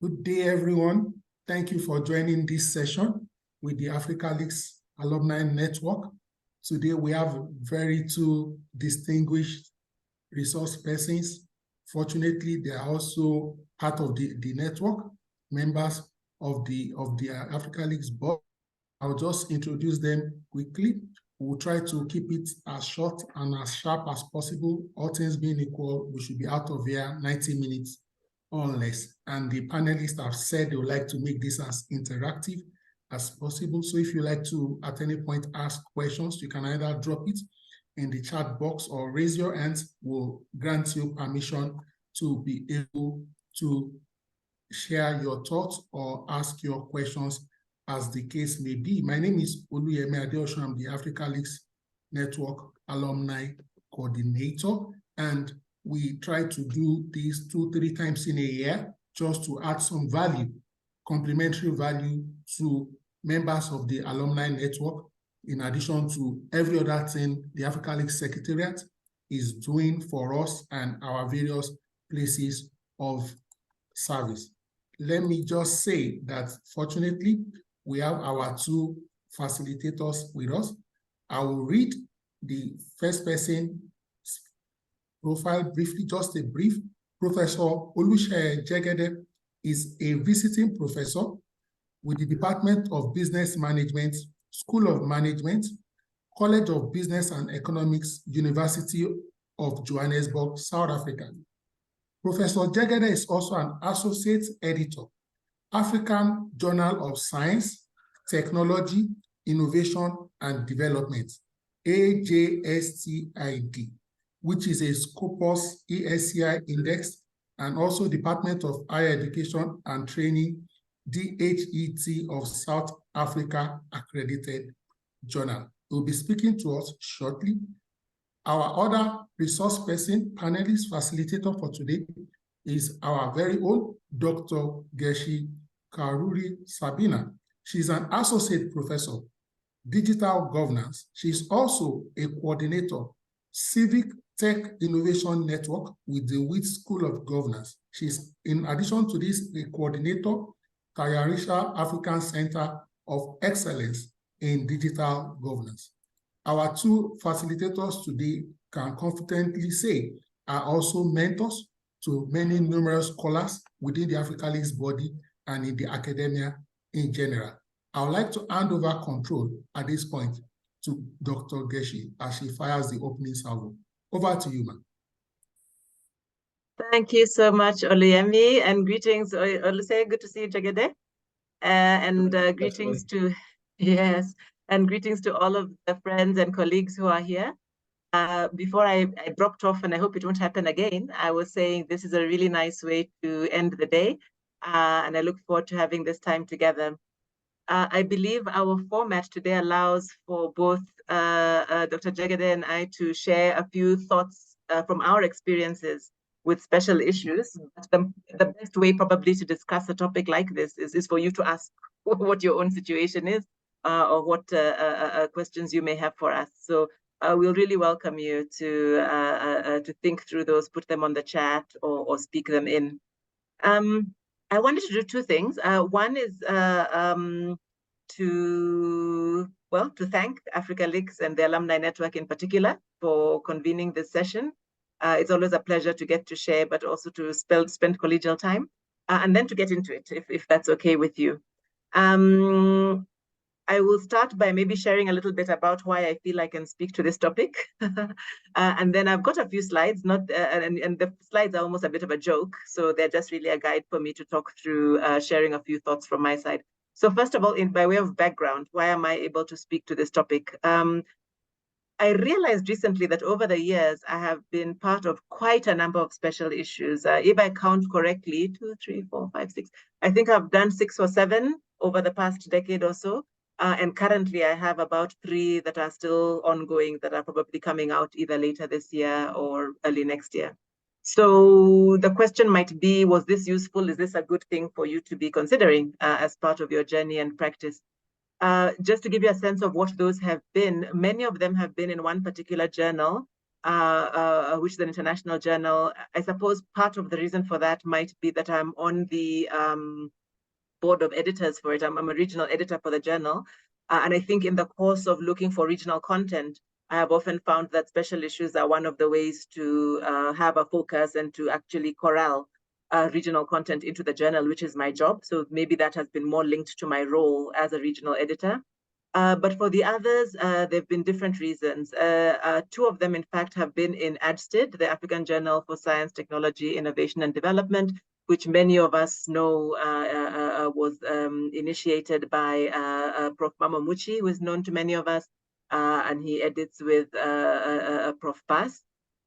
Good day, everyone. Thank you for joining this session with the Africa Leaks Alumni Network. Today, we have two distinguished resource persons. Fortunately, they are also part of the network, members of the Africa Leaks board. I'll just introduce them quickly. We'll try to keep it as short and as sharp as possible. All things being equal, we should be out of here 90 minutes or less. And the panelists have said they would like to make this as interactive as possible. So if you like to, at any point, ask questions, you can either drop it in the chat box or raise your hands. We'll grant you permission to be able to share your thoughts or ask your questions as the case may be. My name is Oluyemi Adeosun. I'm the Africa Leaks Network Alumni Coordinator, and we try to do this 2-3 times in a year just to add some value, complementary value to members of the alumni network, in addition to every other thing the Africa Leaks Secretariat is doing for us and our various places of service. Let me just say that fortunately, we have our two facilitators with us. I will read the first person profile briefly, just a brief. Professor Oluseye Jegede is a visiting professor with the Department of Business Management, School of Management, College of Business and Economics, University of Johannesburg, South Africa. Professor Jegede is also an associate editor, African Journal of Science, Technology, Innovation and Development, AJSTID, which is a Scopus ESCI index, and also Department of Higher Education and Training, DHET of South Africa accredited journal. He'll be speaking to us shortly. Our other resource person, panelist, facilitator for today is our very own Dr. Geshi Karuri Sabina. She's an associate professor, digital governance. She's also a coordinator, Civic Tech Innovation Network with the WIT School of Governance. She's, in addition to this, a coordinator, Tayarisha African Center of Excellence in Digital Governance. Our two facilitators today can confidently say are also mentors to many numerous scholars within the Africa Leaks body and in the academia in general. I would like to hand over control at this point to Dr. Geshi as she fires the opening salvo. Over to you, ma'am. Thank you so much, Oluyemi, and greetings, Oluseye. Good to see you, Jegede. Greetings to, yes, and greetings to all of the friends and colleagues who are here. Before I dropped off, and I hope it won't happen again, I was saying this is a really nice way to end the day, and I look forward to having this time together. I believe our format today allows for both Dr. Jegede and I to share a few thoughts from our experiences with special issues. The best way probably to discuss a topic like this is for you to ask what your own situation is or what questions you may have for us. So we'll really welcome you to think through those, put them on the chat or speak them in. I wanted to do two things. One is to thank Africa Leaks and the Alumni Network in particular for convening this session. It's always a pleasure to get to share, but also to spend collegial time, and then to get into it, if that's okay with you. I will start by maybe sharing a little bit about why I feel I can speak to this topic. And then I've got a few slides, and the slides are almost a bit of a joke. So they're just really a guide for me to talk through sharing a few thoughts from my side. So first of all, by way of background, why am I able to speak to this topic? I realized recently that over the years, I have been part of quite a number of special issues. If I count correctly, 2, 3, 4, 5, 6, I think I've done 6 or 7 over the past decade or so. And currently I have about 3 that are still ongoing that are probably coming out either later this year or early next year. So the question might be, was this useful? Is this a good thing for you to be considering as part of your journey and practice? Just to give you a sense of what those have been, many of them have been in one particular journal which is an international journal. I suppose part of the reason for that might be that I'm on the board of editors for it. I'm a regional editor for the journal. And I think in the course of looking for regional content, I have often found that special issues are one of the ways to have a focus and to actually corral regional content into the journal, which is my job. So maybe that has been more linked to my role as a regional editor. But for the others, there have been different reasons. Two of them, in fact, have been in AJSTID, the African Journal for Science, Technology, Innovation and Development, which many of us know was initiated by Prof. Mamo Muchi, who is known to many of us, and he edits with Prof. Bass.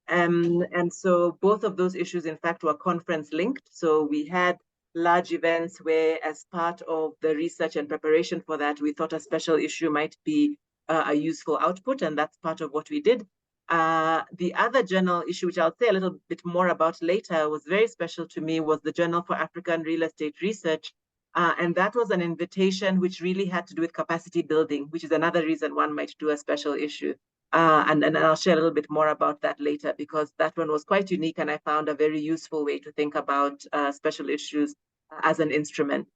And so both of those issues, in fact, were conference linked. So we had large events where, as part of the research and preparation for that, we thought a special issue might be a useful output, and that's part of what we did. The other journal issue, which I'll say a little bit more about later, was very special to me, was the Journal for African Real Estate Research. And that was an invitation which really had to do with capacity building, which is another reason one might do a special issue. And I'll share a little bit more about that later, because that one was quite unique, and I found a very useful way to think about special issues as an instrument.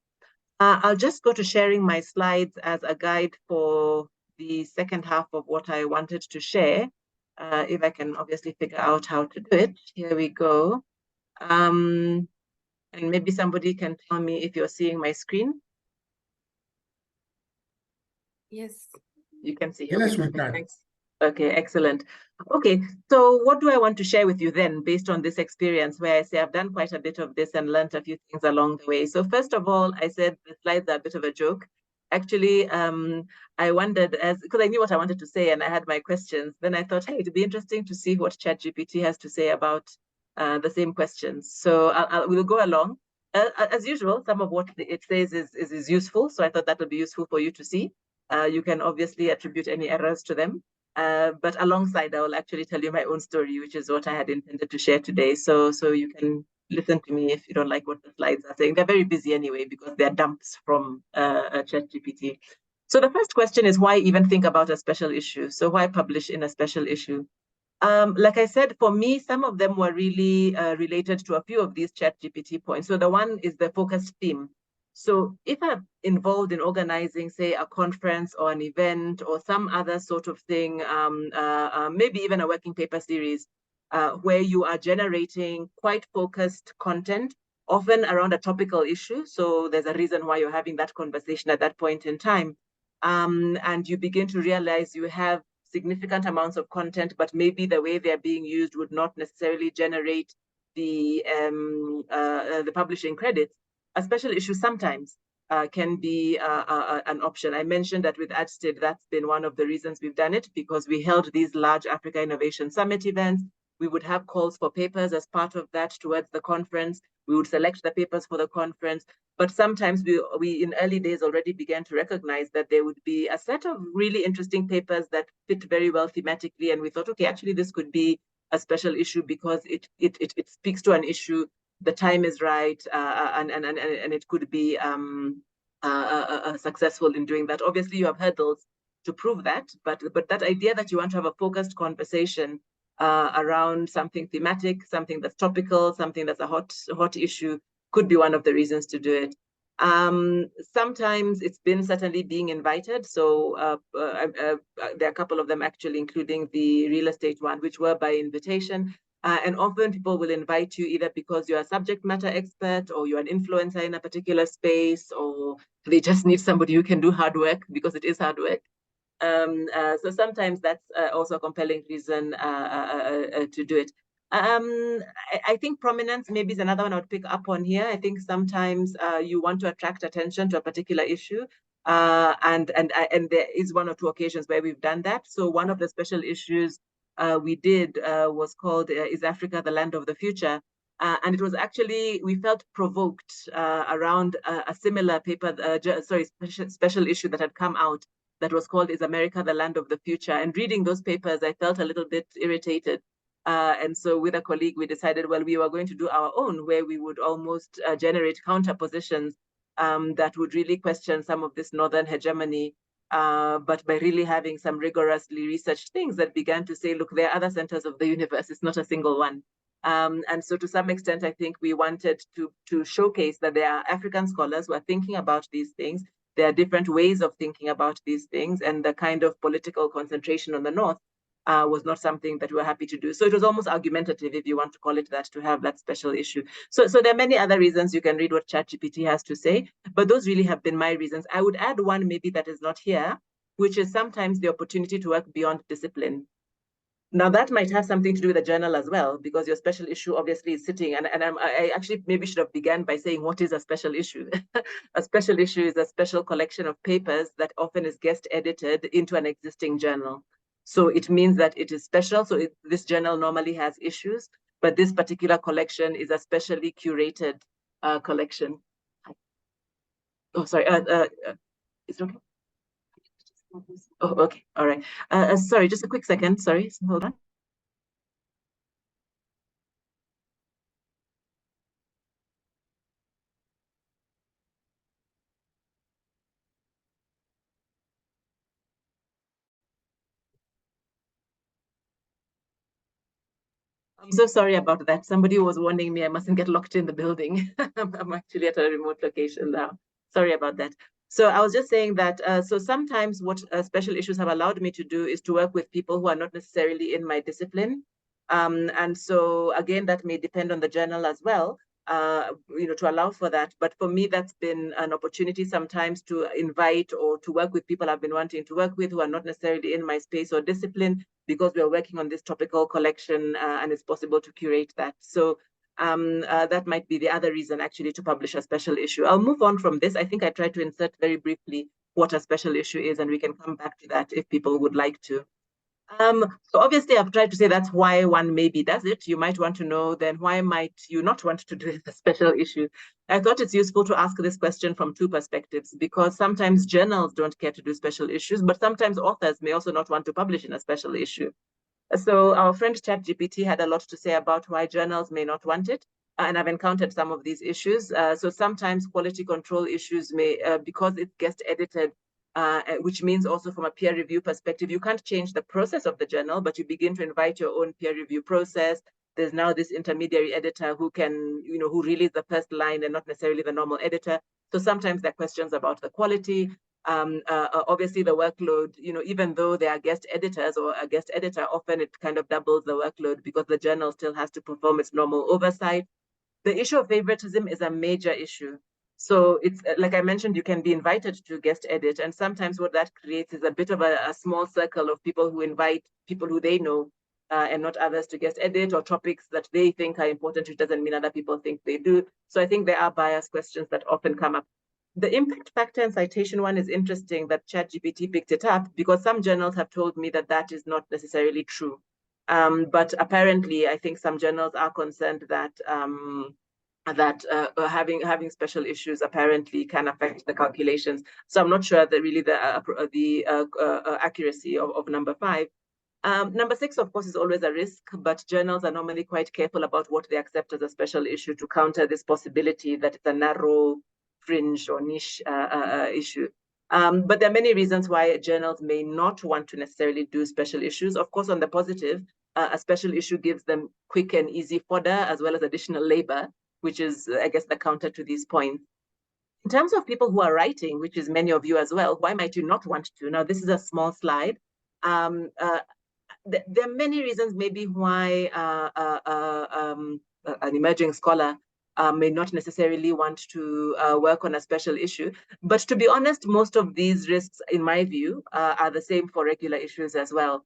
I'll just go to sharing my slides as a guide for the second half of what I wanted to share. If I can obviously figure out how to do it. Here we go. And maybe somebody can tell me if you're seeing my screen. Yes. You can see. Yes, okay, we can. Thanks. Okay, excellent. Okay, so what do I want to share with you then, based on this experience, where I say I've done quite a bit of this and learned a few things along the way. So first of all, I said the slides are a bit of a joke. Actually, I wondered, because I knew what I wanted to say and I had my questions, then I thought, hey, it'd be interesting to see what ChatGPT has to say about the same questions. So we'll go along. As usual, some of what it says is useful, so I thought that would be useful for you to see. You can obviously attribute any errors to them. But alongside, I will actually tell you my own story, which is what I had intended to share today. So you can listen to me if you don't like what the slides are saying. They're very busy anyway, because they're dumps from ChatGPT. So the first question is, why even think about a special issue? So why publish in a special issue? Like I said, for me, some of them were really related to a few of these ChatGPT points. So the one is the focused theme. So if I'm involved in organizing, say, a conference or an event or some other sort of thing, maybe even a working paper series, where you are generating quite focused content, often around a topical issue. So there's a reason why you're having that conversation at that point in time. And you begin to realize you have significant amounts of content, but maybe the way they're being used would not necessarily generate the publishing credits. A special issue sometimes can be an option. I mentioned that with AJSTID, that's been one of the reasons we've done it, because we held these large Africa Innovation Summit events. We would have calls for papers as part of that towards the conference. We would select the papers for the conference. But sometimes we in early days already began to recognize that there would be a set of really interesting papers that fit very well thematically. And we thought, okay, actually, this could be a special issue because it speaks to an issue. The time is right, and it could be successful in doing that. Obviously, you have hurdles to prove that, but that idea that you want to have a focused conversation around something thematic, something that's topical, something that's a hot issue, could be one of the reasons to do it. Sometimes it's been certainly being invited. So there are a couple of them actually, including the real estate one, which were by invitation. And often people will invite you either because you're a subject matter expert or you're an influencer in a particular space, or they just need somebody who can do hard work because it is hard work. So sometimes that's also a compelling reason to do it. I think prominence maybe is another one I would pick up on here. I think sometimes you want to attract attention to a particular issue. And there is one or two occasions where we've done that. So one of the special issues we did was called Is Africa the Land of the Future? And it was actually, we felt provoked around a similar paper, special issue that had come out that was called Is America the Land of the Future? And reading those papers, I felt a little bit irritated. And so with a colleague, we decided, well, we were going to do our own, where we would almost generate counter positions that would really question some of this Northern hegemony but by really having some rigorously researched things that began to say, look, there are other centers of the universe, it's not a single one. And so to some extent, I think we wanted to showcase that there are African scholars who are thinking about these things. There are different ways of thinking about these things, and the kind of political concentration on the North was not something that we were happy to do. So it was almost argumentative, if you want to call it that, to have that special issue. So there are many other reasons. You can read what ChatGPT has to say, but those really have been my reasons. I would add one maybe that is not here, which is sometimes the opportunity to work beyond discipline. Now that might have something to do with the journal as well, because your special issue obviously is sitting, and I actually maybe should have begun by saying, what is a special issue? A special issue is a special collection of papers that often is guest edited into an existing journal. So it means that it is special. So this journal normally has issues, but this particular collection is a specially curated collection. Oh, sorry, it's okay. Oh, okay, all right. Sorry, just a quick second, sorry, hold on. I'm so sorry about that. Somebody was warning me I mustn't get locked in the building. I'm actually at a remote location now. Sorry about that. So I was just saying that, so sometimes what special issues have allowed me to do is to work with people who are not necessarily in my discipline. And so again, that may depend on the journal as well, to allow for that. But for me, that's been an opportunity sometimes to invite or to work with people I've been wanting to work with who are not necessarily in my space or discipline, because we're working on this topical collection and it's possible to curate that. So that might be the other reason actually to publish a special issue. I'll move on from this. I think I tried to insert very briefly what a special issue is, and we can come back to that if people would like to. So obviously I've tried to say that's why one maybe does it. You might want to know then why might you not want to do a special issue? I thought it's useful to ask this question from two perspectives, because sometimes journals don't care to do special issues, but sometimes authors may also not want to publish in a special issue. So our friend ChatGPT had a lot to say about why journals may not want it. And I've encountered some of these issues. So sometimes quality control issues may, because it's guest edited, which means also from a peer review perspective, you can't change the process of the journal, but you begin to invite your own peer review process. There's now this intermediary editor who can, who really is the first line and not necessarily the normal editor. So sometimes there are questions about the quality. Obviously the workload, even though there are guest editors or a guest editor, often it kind of doubles the workload because the journal still has to perform its normal oversight. The issue of favoritism is a major issue. So it's like I mentioned, you can be invited to guest edit, and sometimes what that creates is a bit of a small circle of people who invite people who they know and not others to guest edit, or topics that they think are important, which doesn't mean other people think they do. So I think there are bias questions that often come up. The impact factor and citation one is interesting that ChatGPT picked it up, because some journals have told me that that is not necessarily true. But apparently, I think some journals are concerned that having special issues apparently can affect the calculations. So I'm not sure that really the accuracy of number 5. Number 6, of course, is always a risk, but journals are normally quite careful about what they accept as a special issue to counter this possibility that it's a narrow, fringe or niche issue. But there are many reasons why journals may not want to necessarily do special issues. Of course, on the positive, a special issue gives them quick and easy fodder as well as additional labor, which is, I guess, the counter to these points. In terms of people who are writing, which is many of you as well, why might you not want to? Now, this is a small slide. There are many reasons maybe why an emerging scholar may not necessarily want to work on a special issue. But to be honest, most of these risks, in my view, are the same for regular issues as well.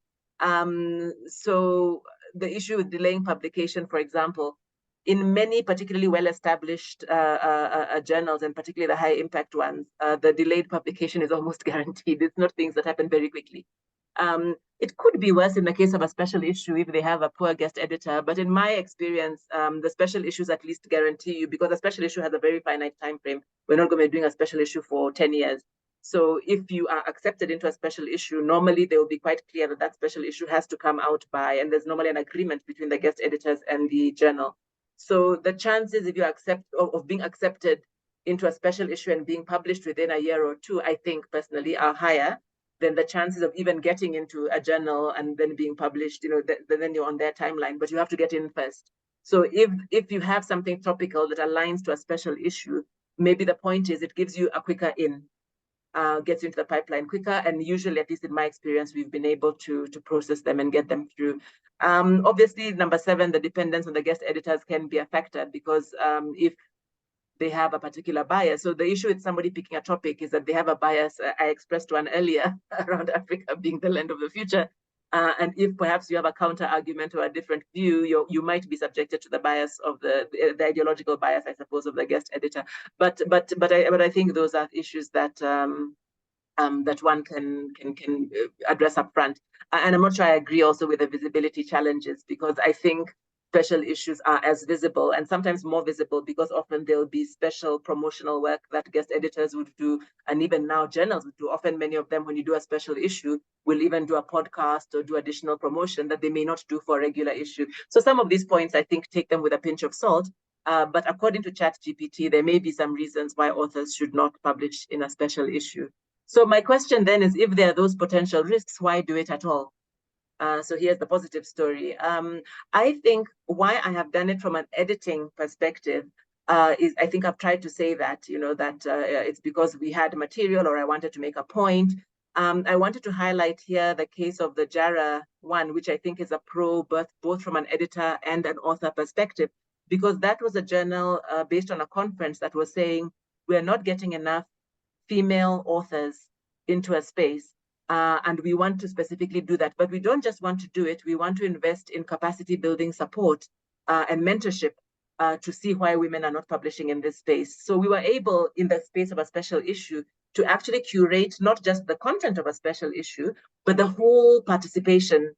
So the issue with delaying publication, for example, in many particularly well-established journals, and particularly the high-impact ones, the delayed publication is almost guaranteed. It's not things that happen very quickly. It could be worse in the case of a special issue if they have a poor guest editor, but in my experience, the special issues at least guarantee you, because a special issue has a very finite time frame. We're not going to be doing a special issue for 10 years. So if you are accepted into a special issue, normally they will be quite clear that that special issue has to come out by, and there's normally an agreement between the guest editors and the journal. So the chances if you accept of being accepted into a special issue and being published within a year or two, I think personally, are higher then the chances of even getting into a journal and then being published, then you're on their timeline, but you have to get in first. So if you have something topical that aligns to a special issue, maybe the point is it gives you a quicker in, gets into the pipeline quicker. And usually, at least in my experience, we've been able to process them and get them through. Obviously, number 7, the dependence on the guest editors can be a factor, because if they have a particular bias. So the issue with somebody picking a topic is that they have a bias. I expressed one earlier around Africa being the land of the future. And if perhaps you have a counter argument or a different view, you might be subjected to the bias of the ideological bias, I suppose, of the guest editor. But I think those are issues that that one can address up front. And I'm not sure I agree also with the visibility challenges, because I think special issues are as visible and sometimes more visible, because often there'll be special promotional work that guest editors would do, and even now journals would do. Often many of them, when you do a special issue, will even do a podcast or do additional promotion that they may not do for a regular issue. So some of these points, I think, take them with a pinch of salt. But according to ChatGPT, there may be some reasons why authors should not publish in a special issue. So my question then is, if there are those potential risks, why do it at all? So here's the positive story. I think why I have done it from an editing perspective is, I think I've tried to say that, it's because we had material, or I wanted to make a point. I wanted to highlight here the case of the JARA one, which I think is a pro, both from an editor and an author perspective, because that was a journal based on a conference that was saying we're not getting enough female authors into a space. And we want to specifically do that. But we don't just want to do it, we want to invest in capacity building support and mentorship to see why women are not publishing in this space. So we were able, in the space of a special issue, to actually curate not just the content of a special issue, but the whole participation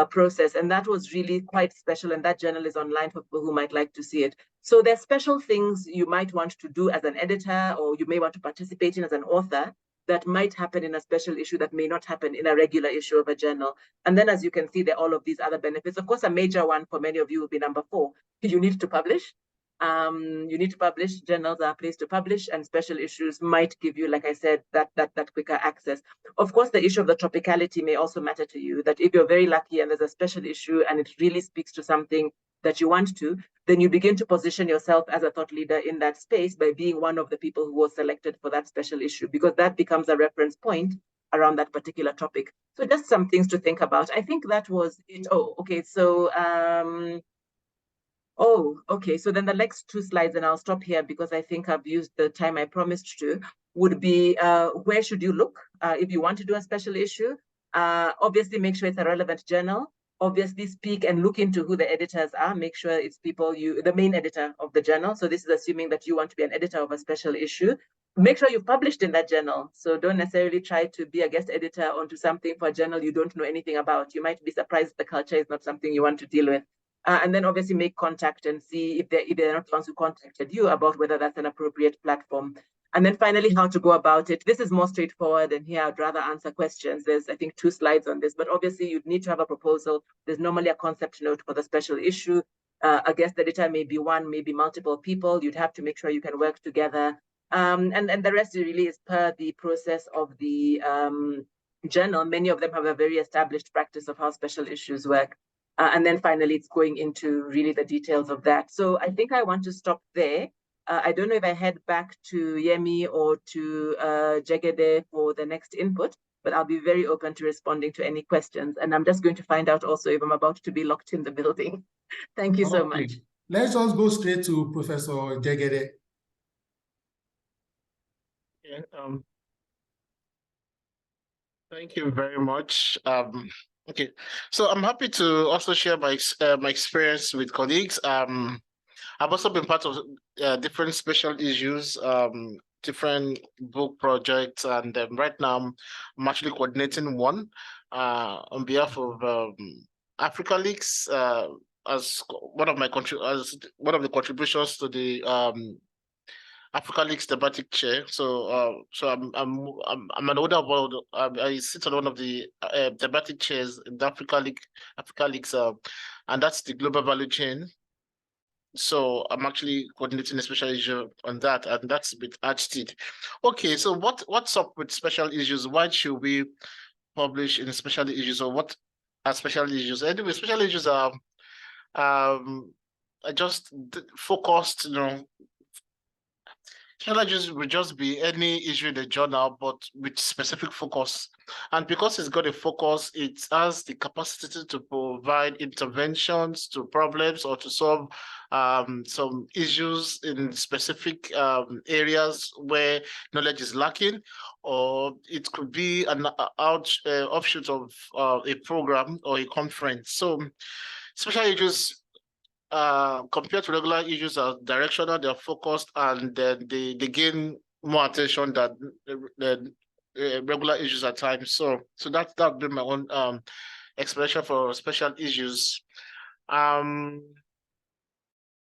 process. And that was really quite special. And that journal is online for people who might like to see it. So there's special things you might want to do as an editor, or you may want to participate in as an author, that might happen in a special issue that may not happen in a regular issue of a journal. And then, as you can see, there are all of these other benefits. Of course, a major one for many of you will be number 4. You need to publish. You need to publish. Journals are a place to publish, and special issues might give you, like I said, that quicker access. Of course, the issue of the tropicality may also matter to you, that if you're very lucky and there's a special issue and it really speaks to something that you want to, then you begin to position yourself as a thought leader in that space by being one of the people who was selected for that special issue, because that becomes a reference point around that particular topic. So just some things to think about. I think that was it. Oh, okay. So, so then the next 2 slides, and I'll stop here because I think I've used the time I promised to, would be where should you look if you want to do a special issue? Obviously, make sure it's a relevant journal. Obviously, speak and look into who the editors are. Make sure it's people the main editor of the journal. So this is assuming that you want to be an editor of a special issue. Make sure you've published in that journal. So don't necessarily try to be a guest editor onto something for a journal you don't know anything about. You might be surprised the culture is not something you want to deal with. And then obviously make contact and see if they're not the ones who contacted you about whether that's an appropriate platform. And then finally, how to go about it. This is more straightforward, and here I'd rather answer questions. There's, I think, 2 slides on this, but obviously you'd need to have a proposal. There's normally a concept note for the special issue. A guest editor may be one, maybe multiple people. You'd have to make sure you can work together. And the rest really is per the process of the journal. Many of them have a very established practice of how special issues work. And then finally, it's going into really the details of that. So I think I want to stop there. I don't know if I head back to Yemi or to Jegede for the next input, but I'll be very open to responding to any questions. And I'm just going to find out also if I'm about to be locked in the building. Thank you so much. Let's just go straight to Professor Jegede. Yeah, thank you very much. Okay, so I'm happy to also share my experience with colleagues. I've also been part of different special issues, different book projects, and right now I'm actually coordinating one on behalf of Africa Leaks as one of the contributions to the Africa Leaks thematic chair. So I'm an older board. I sit on one of the thematic chairs in the Africa Leaks, and that's the global value chain. So I'm actually coordinating a special issue on that, and that's with ArchSteed. Okay, so what's up with special issues? Why should we publish in special issues, or what are special issues? Anyway, special issues are just focused, challenges will just be any issue in the journal, but with specific focus. And because it's got a focus, it has the capacity to provide interventions to problems or to solve some issues in specific areas where knowledge is lacking, or it could be an offshoot of a program or a conference. So special issues compared to regular issues are directional, they're focused, and then they gain more attention than the regular issues at times. So that'd be my own explanation for special issues.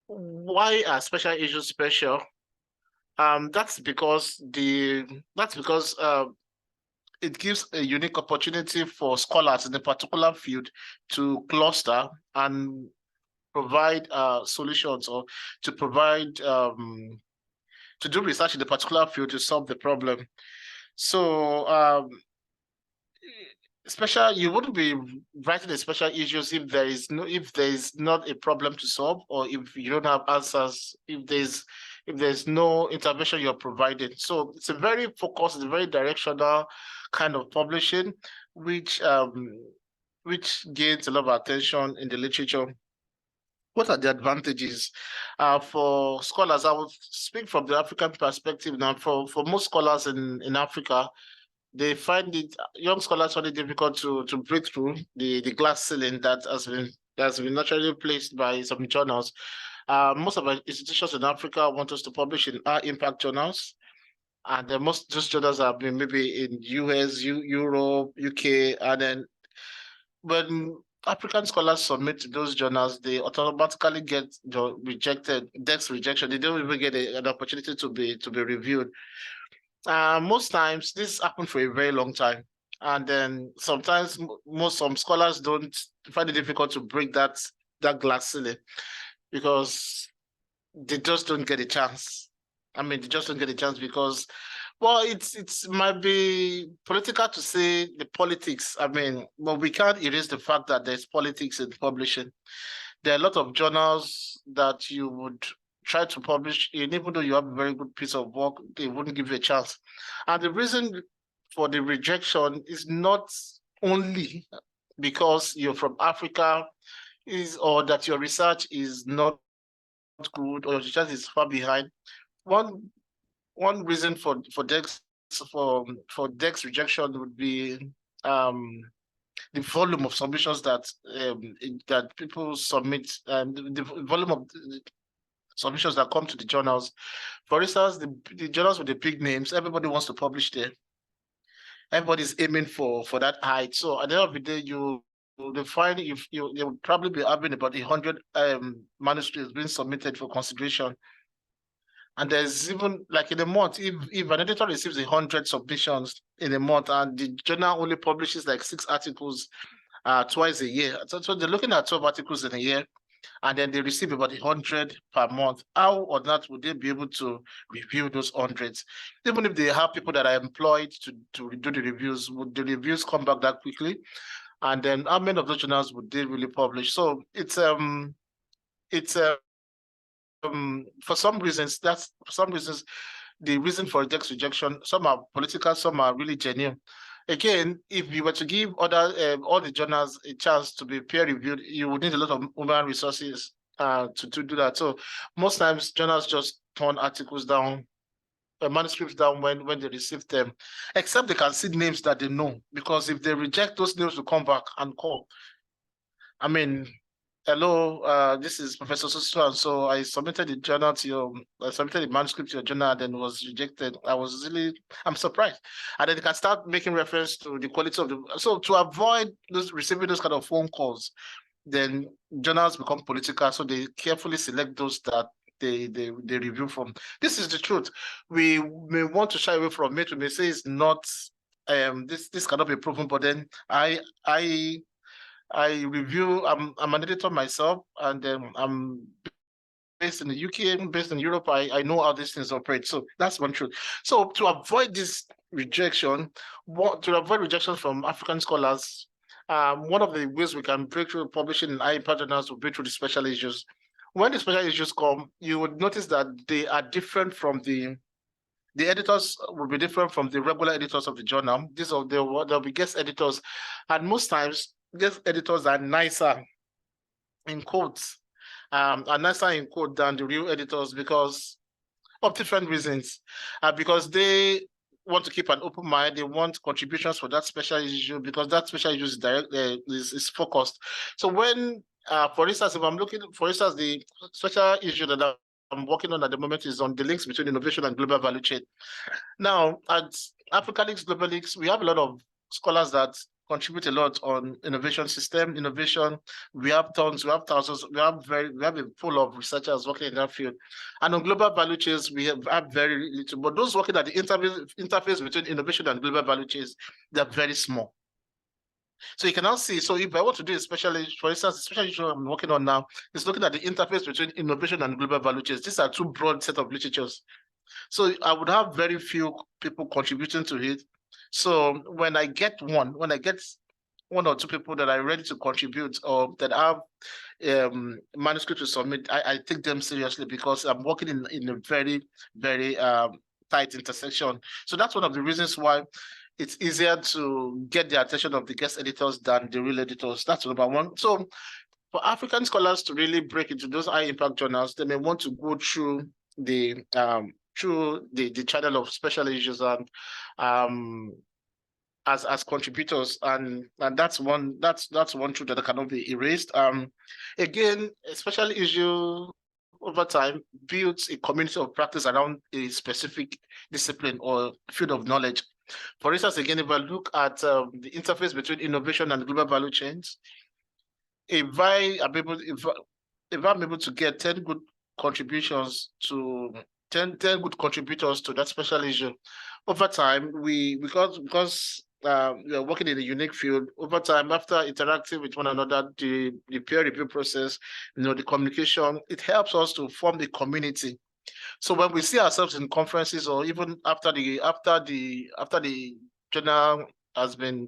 Why are special issues special? That's because it gives a unique opportunity for scholars in a particular field to cluster and provide solutions, or to provide to do research in the particular field to solve the problem. So you wouldn't be writing a special issues if there is not a problem to solve, or if you don't have answers, if there's no intervention you're providing. So it's a very focused, it's a very directional kind of publishing, which gains a lot of attention in the literature. What are the advantages for scholars? I will speak from the African perspective now. For most scholars in Africa, they find it, young scholars find it difficult to break through the glass ceiling that has been naturally placed by some journals. Most of our institutions in Africa want us to publish in high impact journals, and most those journals have been maybe in US, Europe, UK, and then when African scholars submit to those journals, they automatically get rejected, DEX rejection. They don't even get an opportunity to be reviewed. Most times this happens for a very long time, and then sometimes some scholars don't find it difficult to break that glass ceiling because they just don't get a chance. I mean, they just don't get a chance because, well, it might be political to say the politics. I mean, but we can't erase the fact that there's politics in publishing. There are a lot of journals that you would try to publish in, even though you have a very good piece of work, they wouldn't give you a chance. And the reason for the rejection is not only because you're from Africa, or that your research is not good, or your research is far behind. One reason for DEX rejection would be the volume of submissions that people submit, and the volume of submissions that come to the journals. For instance, the journals with the big names, everybody wants to publish there. Everybody's aiming for that height. So at the end of the day, you'll find you'll probably be having about 100 manuscripts being submitted for consideration. And there's even, like, in a month, if an editor receives 100 submissions in a month, and the journal only publishes like 6 articles twice a year, so they're looking at 12 articles in a year, and then they receive about 100 per month. How or not would they be able to review those hundreds? Even if they have people that are employed to do the reviews, would the reviews come back that quickly? And then how many of those journals would they really publish? So for some reasons, the reason for DEX rejection, some are political, some are really genuine. Again, if you were to give all the journals a chance to be peer reviewed, you would need a lot of human resources to do that. So most times journals just turn articles down, manuscripts down when they receive them, except they can see names that they know, because if they reject, those names will come back and call. I mean, hello, this is Professor So, and so I submitted the manuscript to your journal, and then was rejected. I'm surprised. And then they can start making reference to the quality of so to avoid receiving those kind of phone calls, then journals become political, so they carefully select those that they review from. This is the truth. We may want to shy away from it. We may say it's not, this cannot be proven, but then I review, I'm an editor myself, and I'm based in the UK, based in Europe, I know how these things operate. So that's one truth. So to avoid this rejection, from African scholars, one of the ways we can break through publishing in high impact journals will be through the special issues. When the special issues come, you would notice that they are different from the editors will be different from the regular editors of the journal. There'll be guest editors, and most times guest editors are nicer in quotes, are nicer in quote than the real editors because of different reasons. Because they want to keep an open mind, they want contributions for that special issue because that special issue is focused. So when, for instance, if I'm looking, for instance, the special issue that I'm working on at the moment is on the links between innovation and global value chain. Now, at Africa Links, Global Links, we have a lot of scholars that contribute a lot on innovation system, innovation. We have tons, we have thousands, we have a pool of researchers working in that field. And on global value chains, we have very little, but those working at the interface between innovation and global value chains, they're very small. So you can now see, so if I want to do a special, for instance, the special issue I'm working on now is looking at the interface between innovation and global value chains. These are two broad set of literatures. So I would have very few people contributing to it. So when I get one or two people that are ready to contribute or that have manuscript to submit, I take them seriously because I'm working in a very, very tight intersection. So that's one of the reasons why it's easier to get the attention of the guest editors than the real editors. That's number one. So for African scholars to really break into those high impact journals, they may want to go through the channel of special issues and as contributors, and that's one truth that cannot be erased. Again, a special issue over time builds a community of practice around a specific discipline or field of knowledge. For instance, again, if I look at the interface between innovation and global value chains, if I'm able to get 10 good contributions to 10 good contributors to that special issue, over time, because we are working in a unique field, over time, after interacting with one another, the peer review process, the communication, it helps us to form the community. So when we see ourselves in conferences or even after the journal has been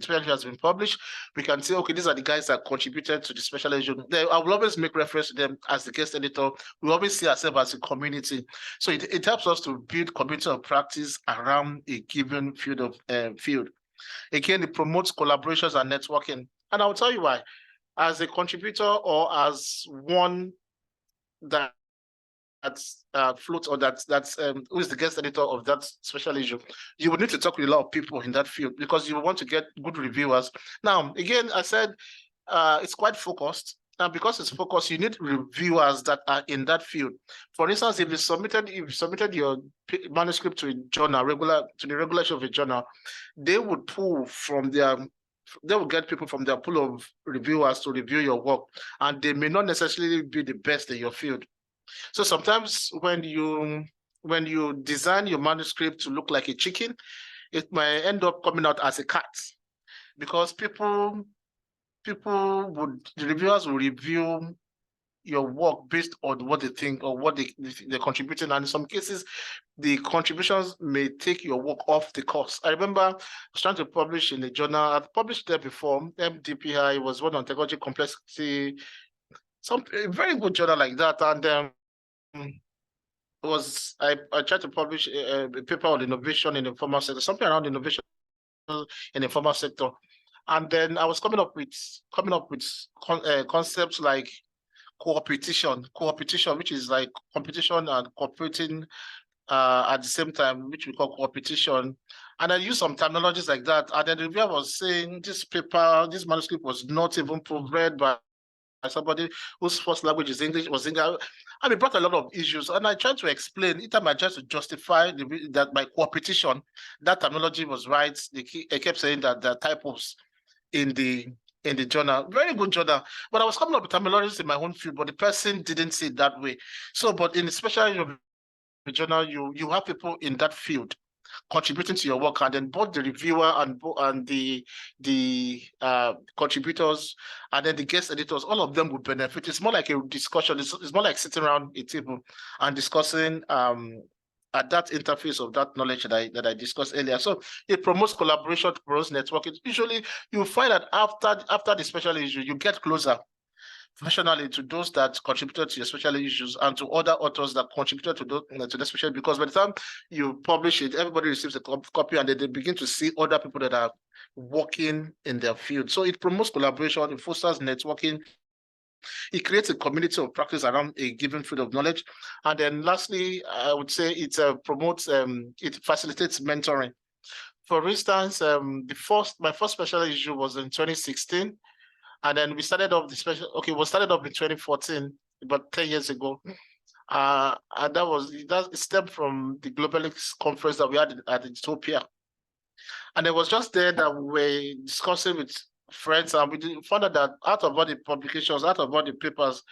published, we can say, okay, these are the guys that contributed to the special issue. I will always make reference to them as the guest editor. We always see ourselves as a community. So it helps us to build community of practice around a given field of field. Again, it promotes collaborations and networking. And I'll tell you why. As a contributor or as one that floats or that's who is the guest editor of that special issue, you would need to talk with a lot of people in that field because you want to get good reviewers. Now, again, I said it's quite focused. And because it's focused, you need reviewers that are in that field. For instance, if you submitted your manuscript to a journal, to the regular issue of a journal, they would pull from they will get people from their pool of reviewers to review your work, and they may not necessarily be the best in your field. So sometimes when you design your manuscript to look like a chicken, it might end up coming out as a cat because the reviewers will review your work based on what they think or what they're contributing. And in some cases, the contributions may take your work off the course. I remember I was trying to publish in a journal. I've published there before. MDPI was one on technology complexity, a very good journal like that. And I tried to publish a paper on innovation in the informal sector, something around innovation in the informal sector. And then I was coming up with concepts like co-opetition, which is like competition and cooperating at the same time, which we call co-opetition. And I used some terminologies like that. And then the reviewer was saying this manuscript was not even proofread by somebody whose first language is English, and it brought a lot of issues. And I tried to explain, each time I tried to justify that by co-opetition, that terminology was right. They kept saying that there are typos in the journal. Very good journal. But I was coming up with terminologies in my own field, but the person didn't see it that way. So, but in the special journal, you have people in that field contributing to your work, and then both the reviewer and the contributors and then the guest editors, all of them would benefit. It's more like a discussion. It's more like sitting around a table and discussing at that interface of that knowledge that I discussed earlier. So it promotes collaboration, promotes networking. Usually you find that after the special issue, you get closer professionally to those that contributed to your special issues and to other authors that contributed to the special, because by the time you publish it, everybody receives a copy and then they begin to see other people that are working in their field. So it promotes collaboration, it fosters networking, it creates a community of practice around a given field of knowledge. And then lastly, I would say it promotes, it facilitates mentoring. For instance, my first special issue was in 2016. And then we started off we started off in 2014, about 10 years ago. And that stemmed from the Globalix conference that we had at Ethiopia. And it was just there that we were discussing with friends, and we found out that out of all the publications, out of all the papers,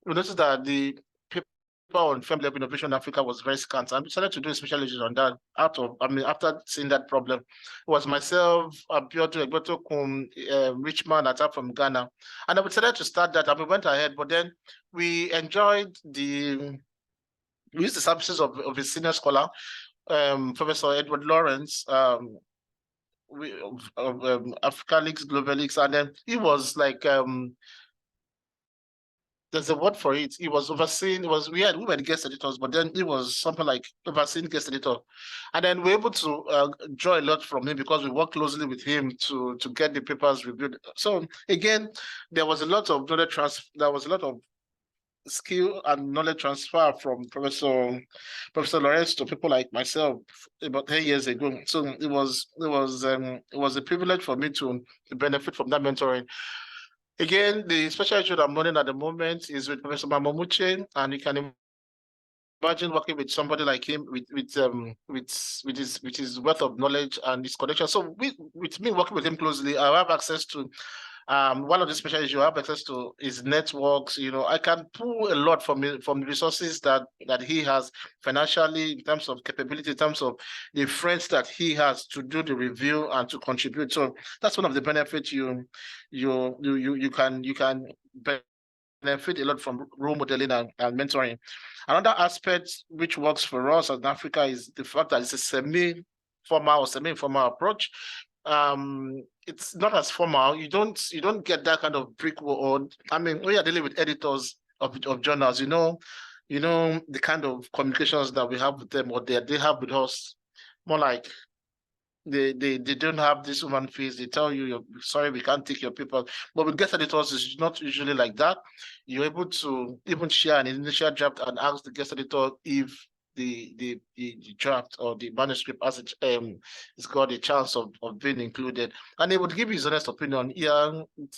we noticed that the paper on FemLab innovation in Africa was very scant, and we decided to do a special issue on that. After seeing that problem, it was myself, Abiodun Egbotokum, Richman Atta from Ghana, and I decided to start that, and we went ahead. But then we used the services of a senior scholar, Professor Edward Lawrence, Africa-Lix, Globalix, and then he was like, there's a word for it. He was overseeing. We were the guest editors, but then he was something like overseeing guest editor, and then we were able to draw a lot from him because we worked closely with him to get the papers reviewed. So again, there was a lot of knowledge transfer. There was a lot of skill and knowledge transfer from Professor Lawrence to people like myself about 10 years ago. So it was a privilege for me to benefit from that mentoring. Again, the special issue that I'm running at the moment is with Professor Mamomuche, and you can imagine working with somebody like him with his wealth of knowledge and his connection. So with me working with him closely, I have access to one of the special issues I have access to is networks. I can pull a lot from the resources that he has financially, in terms of capability, in terms of the friends that he has to do the review and to contribute. So that's one of the benefits you can benefit a lot from role modeling and mentoring. Another aspect which works for us in Africa is the fact that it's a semi-formal or semi-informal approach. It's not as formal. You don't get that kind of brick wall. When you're dealing with editors of journals, you know the kind of communications that we have with them, or they have with us. More like they don't have this human face. They tell you, sorry, we can't take your paper. But with guest editors, it's not usually like that. You're able to even share an initial draft and ask the guest editor if the draft or the manuscript it's got a chance of being included, and they would give you his honest opinion.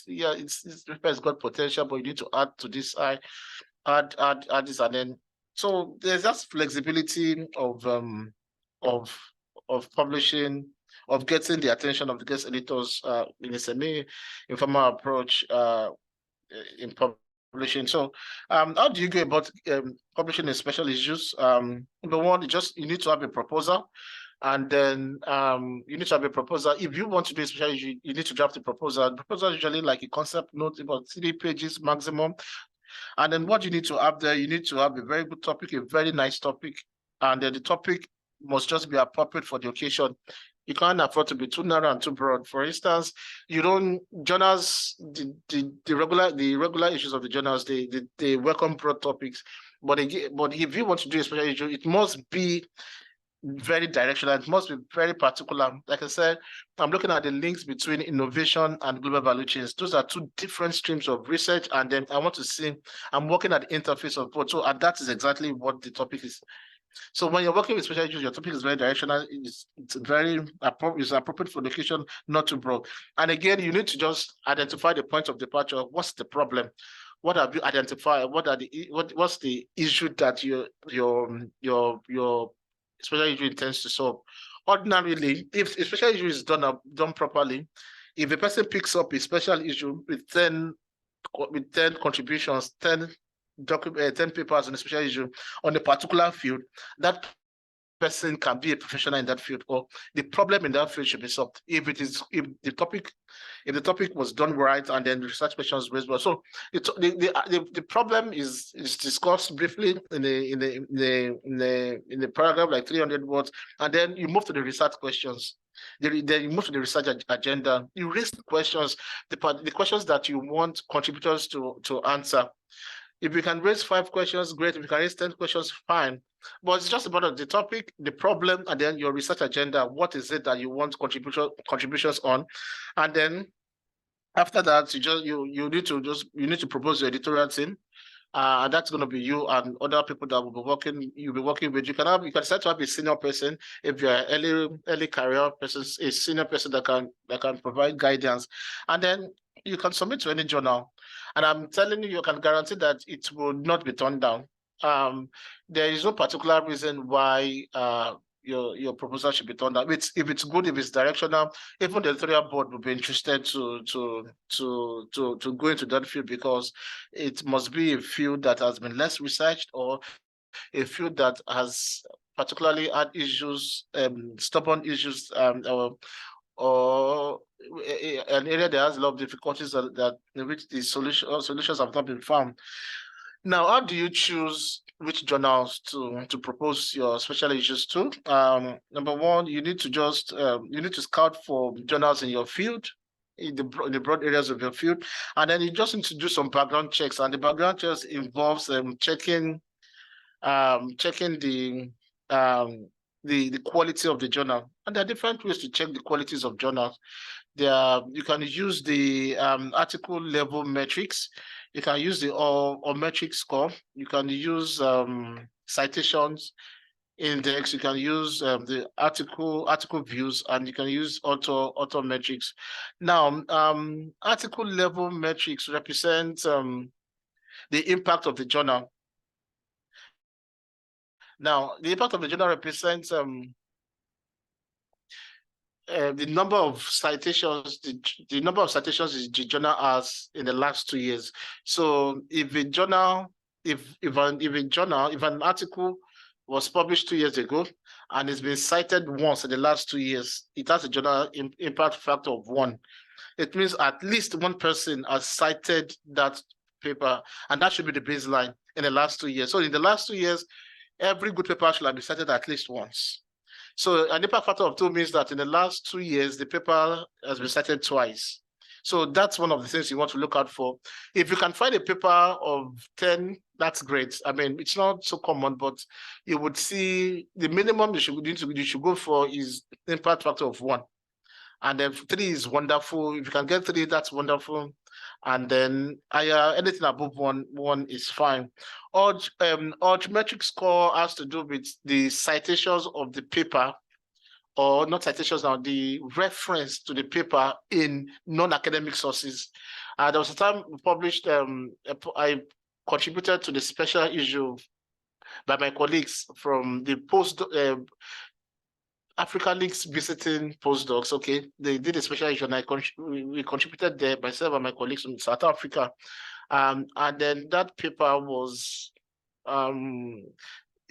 This paper has got potential, but you need to add to this, add this, and then so there's that flexibility of publishing, of getting the attention of the guest editors in a semi-informal approach in publishing. So how do you go about publishing in special issues? Number one, you need to have a proposal, and then you need to have a proposal. If you want to do a special issue, you need to draft a proposal. The proposal is usually like a concept note, about 3 pages maximum. And then what you need to have there, you need to have a very good topic, a very nice topic, and then the topic must just be appropriate for the occasion. You can't afford to be too narrow and too broad. For instance, journals, the regular issues of the journals, they welcome broad topics, but if you want to do a special issue, it must be very directional. It must be very particular. Like I said, I'm looking at the links between innovation and global value chains. Those are two different streams of research, and then I'm working at the interface of both. And that is exactly what the topic is. So when you're working with special issues, your topic is very directional. It's appropriate for the occasion, not too broad. And again, you need to just identify the point of departure. What's the problem? What have you identified? What's the issue that your special issue intends to solve? Ordinarily, if a special issue is done properly, if a person picks up a special issue with 10 contributions, 10 papers on a special issue on a particular field, that person can be a professional in that field, or the problem in that field should be solved. If the topic was done right, and then the research questions raised well. So the problem is discussed briefly in the paragraph, like 300 words, and then you move to the research questions. Then you move to the research agenda. You raise the questions, the questions that you want contributors to answer. If you can raise 5 questions, great. If you can raise 10 questions, fine. But it's just about the topic, the problem, and then your research agenda. What is it that you want contributions on? And then after that, you need to propose your editorial team. And that's going to be you and other people that you'll be working with. You can decide to have a senior person if you're an early career person, a senior person that can provide guidance. And then you can submit to any journal. And I'm telling you, you can guarantee that it will not be turned down. There is no particular reason why your proposal should be turned down. If it's good, if it's directional, even the editorial board will be interested to go into that field, because it must be a field that has been less researched, or a field that has particularly had issues, stubborn issues, or an area that has a lot of difficulties that in which the solutions have not been found. Now, how do you choose which journals to propose your special issues to? Number one, you need to scout for journals in your field, in the broad areas of your field, and then you just need to do some background checks. And the background checks involves checking the quality of the journal. And there are different ways to check the qualities of journals. You can use the article level metrics. You can use the or metric score. You can use citations index. You can use the article views, and you can use author metrics. Now, article level metrics represent the impact of the journal. Now, the impact of the journal represents the number of citations, the number of citations the journal has in the last 2 years. So if an article was published 2 years ago and it's been cited once in the last 2 years, it has a journal impact factor of 1. It means at least one person has cited that paper, and that should be the baseline in the last 2 years. So in the last 2 years, every good paper should have been cited at least once. So an impact factor of 2 means that in the last 2 years, the paper has been cited twice. So that's one of the things you want to look out for. If you can find a paper of 10, that's great. I mean, it's not so common, but you would see the minimum you should go for is impact factor of 1. And then 3 is wonderful. If you can get 3, that's wonderful. And then anything above 1 is fine. Metric score has to do with the citations of the paper, or not citations now, the reference to the paper in non-academic sources. There was a time we published, I contributed to the special issue by my colleagues from the Africa Links visiting postdocs. Okay, they did a special issue, and we contributed there, myself and my colleagues from South Africa, and then that paper was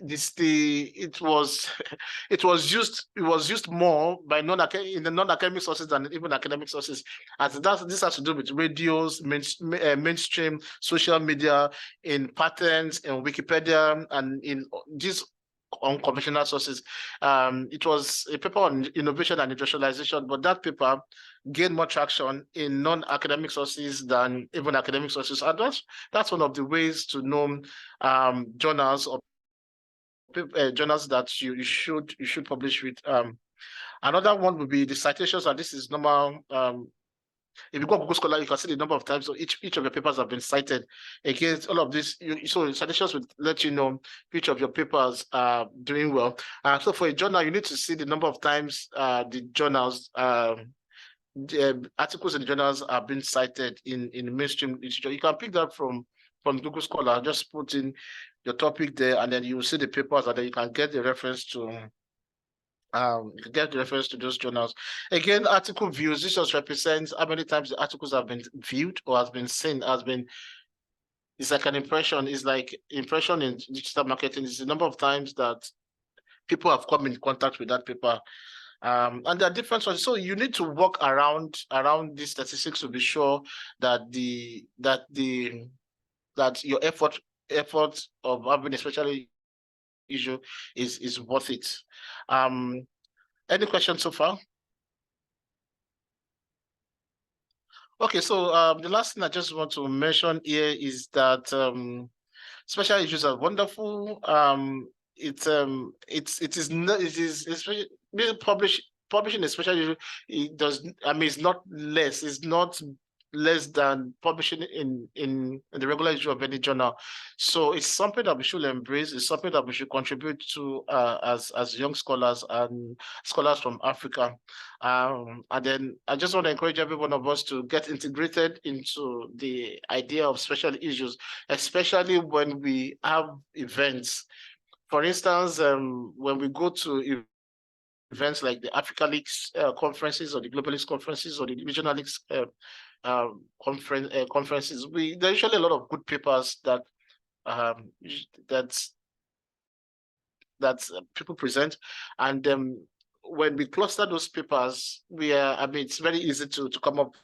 it was used more by in the non-academic sources than even academic sources, as this has to do with radios, mainstream social media, in patents, in Wikipedia, and in these unconventional sources. It was a paper on innovation and industrialization, but that paper gained more traction in non-academic sources than even academic sources. And that's one of the ways to know journals or journals that you should publish with. Another one would be the citations, and this is normal. If you go to Google Scholar, you can see the number of times each of your papers have been cited. Against all of this, so citations will let you know which of your papers are doing well. So for a journal, you need to see the number of times the journals, the articles in the journals are being cited in mainstream literature. You can pick that from Google Scholar. Just put in your topic there, and then you will see the papers, and then you can get the reference to. Those journals. Again, article views, this just represents how many times the articles have been viewed or has been seen, it's like an impression. It's like impression in digital marketing. It's the number of times that people have come in contact with that paper. And there are different sources. So you need to work around these statistics to be sure that your effort of having a special issue is worth it. Any questions so far? Okay, so the last thing I just want to mention here is that special issues are wonderful. It is especially publishing a special issue. It does. I mean, it's not less. It's not less than publishing in the regular issue of any journal. So it's something that we should embrace. It's something that we should contribute to as young scholars and scholars from Africa. And then I just want to encourage every one of us to get integrated into the idea of special issues, especially when we have events. For instance, when we go to events like the Africa Leagues conferences or the Globalist conferences or the Regional Leagues conferences, there's usually a lot of good papers that people present, and when we cluster those papers, it's very easy to come up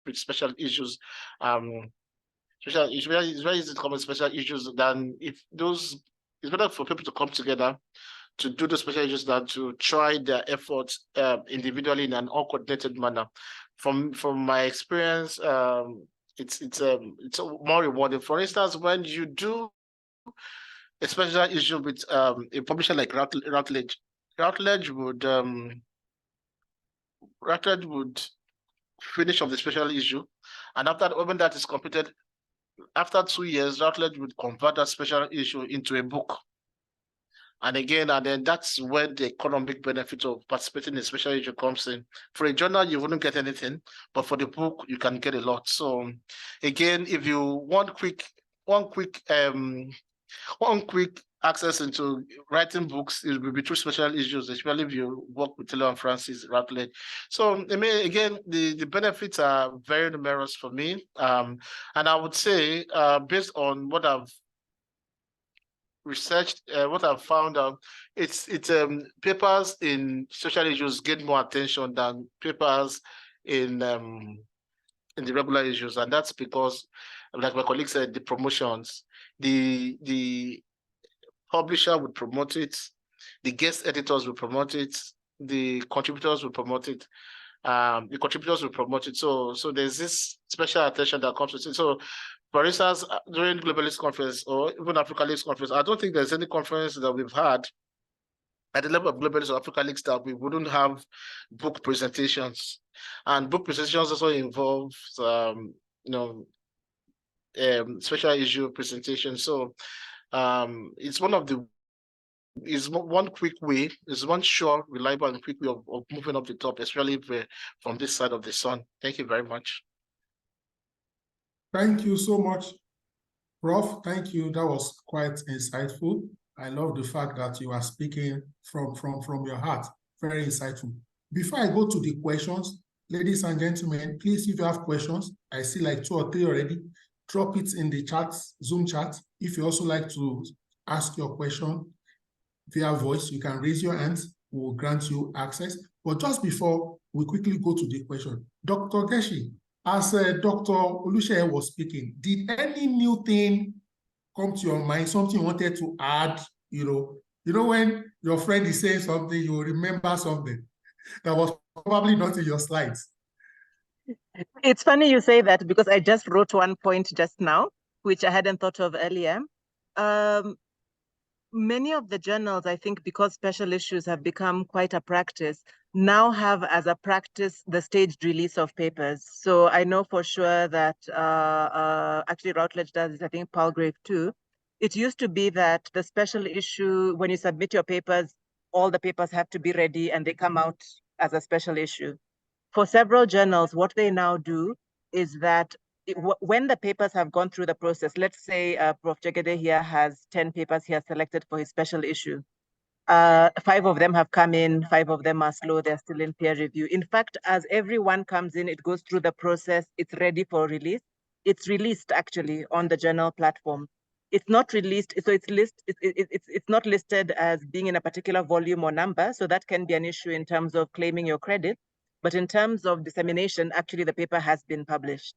with special issues. It's very easy to come up with special issues than if those. It's better for people to come together to do the special issues than to try their efforts individually in an uncoordinated manner. From my experience, it's more rewarding. For instance, when you do a special issue with a publisher like Routledge would finish off the special issue, and when that is completed, after 2 years, Routledge would convert that special issue into a book. And then that's when the economic benefit of participating in a special issue comes in. For a journal, you wouldn't get anything, but for the book, you can get a lot. So again, if you want one quick access into writing books, it will be through special issues, especially if you work with Taylor and Francis Routledge. So I mean, again, the benefits are very numerous for me. And I would say, based on what I've researched, what I've found out, it's papers in social issues get more attention than papers in the regular issues, and that's because, like my colleague said, the promotions, the publisher would promote it, the guest editors will promote it, the contributors will promote it. So there's this special attention that comes with it. So, for instance, during Globalist conference or even Africa Leagues conference, I don't think there's any conference that we've had at the level of Globalist or Africa Leagues that we wouldn't have book presentations. And book presentations also involve special issue presentations. So it's one quick way, it's one sure, reliable, and quick way of moving up the top, especially from this side of the sun. Thank you very much. Thank you so much, Prof. Thank you. That was quite insightful. I love the fact that you are speaking from your heart. Very insightful. Before I go to the questions, ladies and gentlemen, please, if you have questions, I see like 2 or 3 already, drop it in the chat, Zoom chat. If you also like to ask your question via voice, you can raise your hand. We'll grant you access. But just before we quickly go to the question, Dr. Geshi, as Dr. Oluseyi was speaking, did any new thing come to your mind, something you wanted to add? You know when your friend is saying something, you will remember something that was probably not in your slides. It's funny you say that, because I just wrote one point just now, which I hadn't thought of earlier. Many of the journals, I think, because special issues have become quite a practice, now have as a practice the staged release of papers. So I know for sure that actually Routledge does it, I think Palgrave too. It used to be that the special issue, when you submit your papers, all the papers have to be ready and they come out as a special issue. For several journals, what they now do is that when the papers have gone through the process, let's say Prof. Jegede here has 10 papers he has selected for his special issue. 5 of them have come in, 5 of them are slow, they're still in peer review. In fact, as everyone comes in, it goes through the process, it's ready for release. It's released actually on the journal platform. It's not released, so it's not listed as being in a particular volume or number, so that can be an issue in terms of claiming your credit. But in terms of dissemination, actually the paper has been published.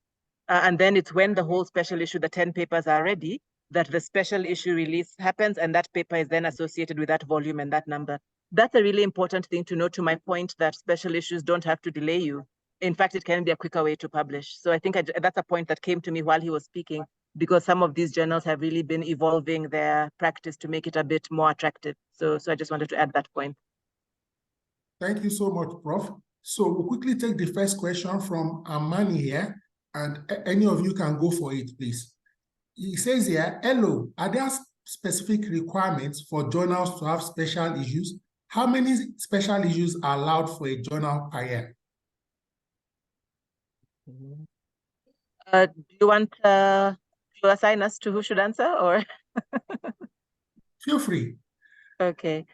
And then it's when the whole special issue, the 10 papers are ready, that the special issue release happens, and that paper is then associated with that volume and that number. That's a really important thing to know, to my point that special issues don't have to delay you. In fact, it can be a quicker way to publish. So I think that's a point that came to me while he was speaking, because some of these journals have really been evolving their practice to make it a bit more attractive. So I just wanted to add that point. Thank you so much, Prof. So we'll quickly take the first question from Amani here, and any of you can go for it, please. He says here, hello, are there specific requirements for journals to have special issues? How many special issues are allowed for a journal per year? Do you want to assign us to who should answer, or? Feel free. Okay.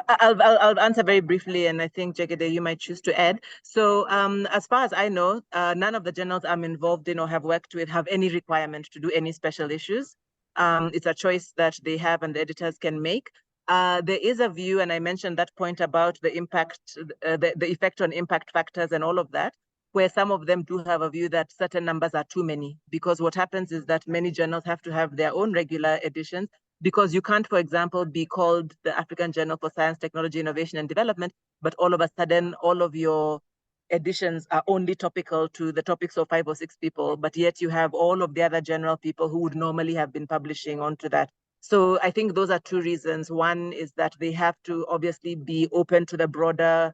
I'll answer very briefly, and I think Jegede, you might choose to add. So as far as I know, none of the journals I'm involved in or have worked with have any requirement to do any special issues. It's a choice that they have and the editors can make. There is a view, and I mentioned that point about the impact, the effect on impact factors and all of that, where some of them do have a view that certain numbers are too many, because what happens is that many journals have to have their own regular editions, because you can't, for example, be called the African Journal for Science, Technology, Innovation, and Development, but all of a sudden, all of your editions are only topical to the topics of 5 or 6 people, but yet you have all of the other general people who would normally have been publishing onto that. So I think those are 2 reasons. One is that they have to obviously be open to the broader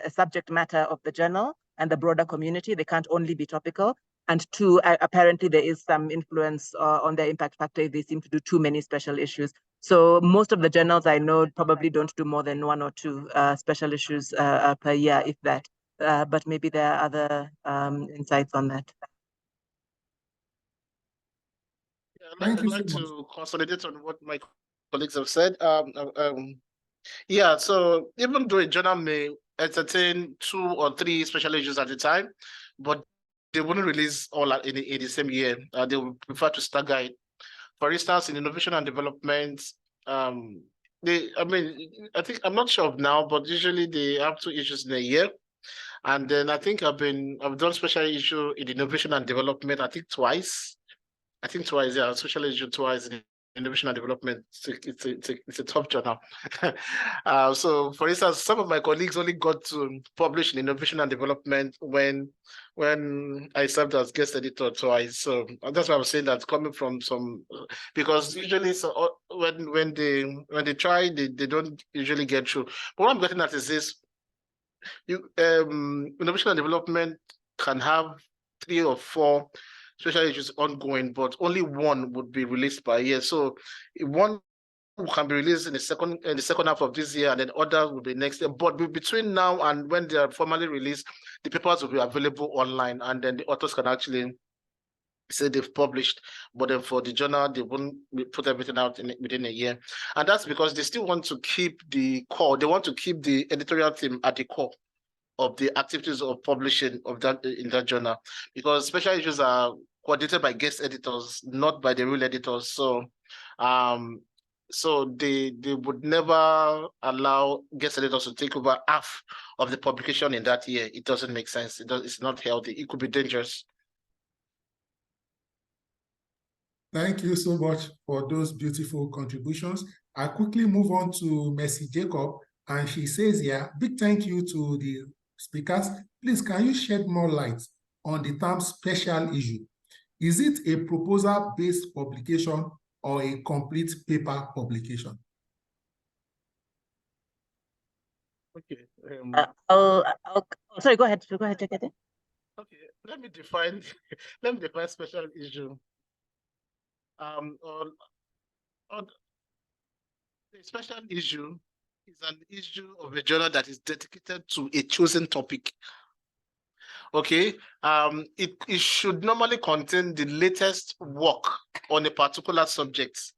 subject matter of the journal and the broader community. They can't only be topical. And 2, apparently there is some influence on their impact factor if they seem to do too many special issues. So most of the journals I know probably don't do more than 1 or 2 special issues per year, if that. But maybe there are other insights on that. Yeah, I'd like to consolidate on what my colleagues have said. Yeah, so even though a journal may entertain 2 or 3 special issues at a time, but they wouldn't release all in the same year. They would prefer to stagger it. For instance, in innovation and development, I think I'm not sure of now, but usually they have 2 issues in a year. And then I think I've done special issue in innovation and development, I think twice, yeah, special issue twice in innovation and development. It's a tough journal. So for instance, some of my colleagues only got to publish in innovation and development when I served as guest editor twice. So that's why I was saying that coming from some, because usually when they try, they don't usually get through. But what I'm getting at is this: innovation and development can have 3 or 4 special issues ongoing, but only 1 would be released per year. So 1 can be released in the second half of this year, and then others will be next year. But between now and when they are formally released, the papers will be available online, and then the authors can actually say they've published. But then for the journal, they won't put everything out within a year, and that's because they still want to keep the core. They want to keep the editorial team at the core of the activities of publishing of that in that journal, because special issues are coordinated by guest editors, not by the real editors. So they would never allow guest editors to take over half of the publication in that year. It doesn't make sense. It's not healthy. It could be dangerous. Thank you so much for those beautiful contributions. I quickly move on to Mercy Jacob, and she says here, big thank you to the speakers. Please, can you shed more light on the term special issue? Is it a proposal-based publication or a complete paper publication? Okay. Sorry, go ahead. Go ahead, take it. Okay, let me define special issue. The special issue is an issue of a journal that is dedicated to a chosen topic. Okay, it should normally contain the latest work on a particular subject.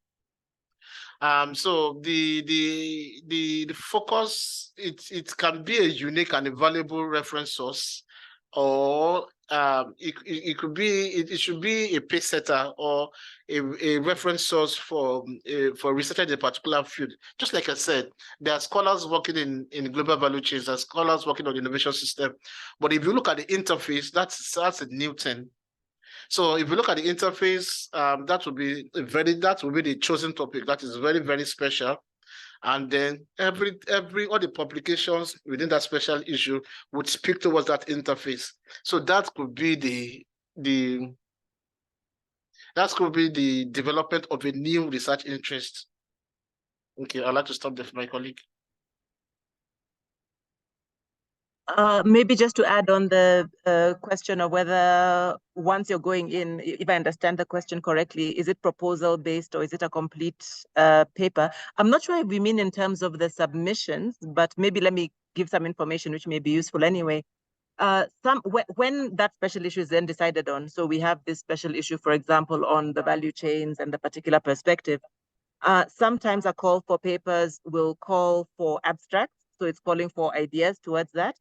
So the focus, it can be a unique and a valuable reference source, or it could be, it should be a pace setter or a reference source for researching in a particular field. Just like I said, there are scholars working in global value chains, there are scholars working on the innovation system. But if you look at the interface, that's a new thing. So if you look at the interface, that will be the chosen topic. That is very, very special. And then all the publications within that special issue would speak towards that interface. So that could be the development of a new research interest. Okay, I'd like to stop there for my colleague. Maybe just to add on the question of whether once you're going in, if I understand the question correctly, is it proposal based or is it a complete paper? I'm not sure if we mean in terms of the submissions, but maybe let me give some information which may be useful anyway. When that special issue is then decided on, so we have this special issue, for example, on the value chains and the particular perspective, sometimes a call for papers will call for abstracts, so it's calling for ideas towards that.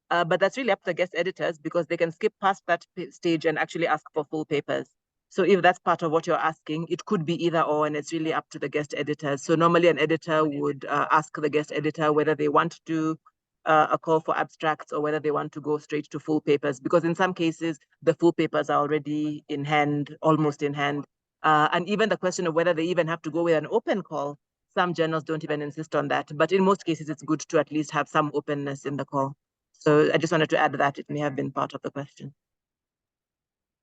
But that's really up to the guest editors because they can skip past that stage and actually ask for full papers. So if that's part of what you're asking, it could be either or, and it's really up to the guest editors. So normally an editor would ask the guest editor whether they want to do a call for abstracts or whether they want to go straight to full papers, because in some cases, the full papers are already in hand, almost in hand. And even the question of whether they even have to go with an open call, some journals don't even insist on that. But in most cases, it's good to at least have some openness in the call. So I just wanted to add that it may have been part of the question.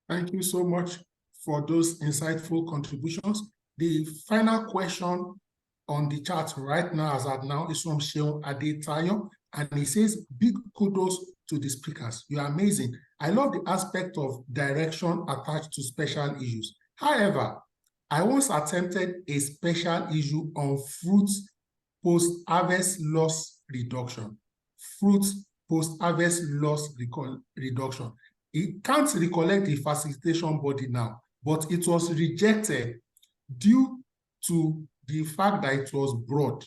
Thank you so much for those insightful contributions. The final question on the chat right now, as at now, is from Sheon Adetayo, and he says, big kudos to the speakers. You are amazing. I love the aspect of direction attached to special issues. However, I once attempted a special issue on fruits post-harvest loss reduction. Fruits post-harvest loss reduction. It can't recollect the facilitation body now, but it was rejected due to the fact that it was broad.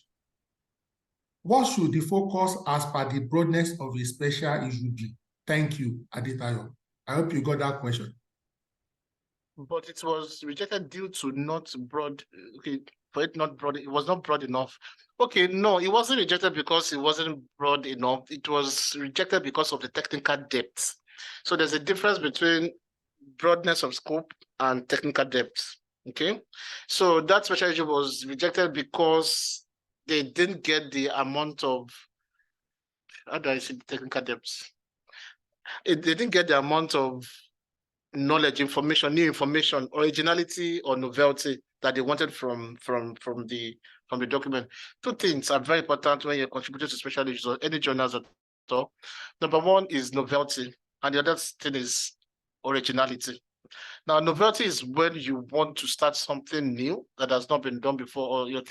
What should the focus as per the broadness of a special issue be? Thank you, Adetayo. I hope you got that question. But it was rejected due to not broad, okay, for it not broad, it was not broad enough. Okay, no, it wasn't rejected because it wasn't broad enough. It was rejected because of the technical depth. So there's a difference between broadness of scope and technical depth, okay? So that special issue was rejected because they didn't get the amount of, how do I say technical depth? They didn't get the amount of knowledge, information, new information, originality or novelty that they wanted from the document. Two things are very important when you're contributing to special issues or any journals at all. Number one is novelty, and the other thing is originality. Now, novelty is when you want to start something new that has not been done before, or you're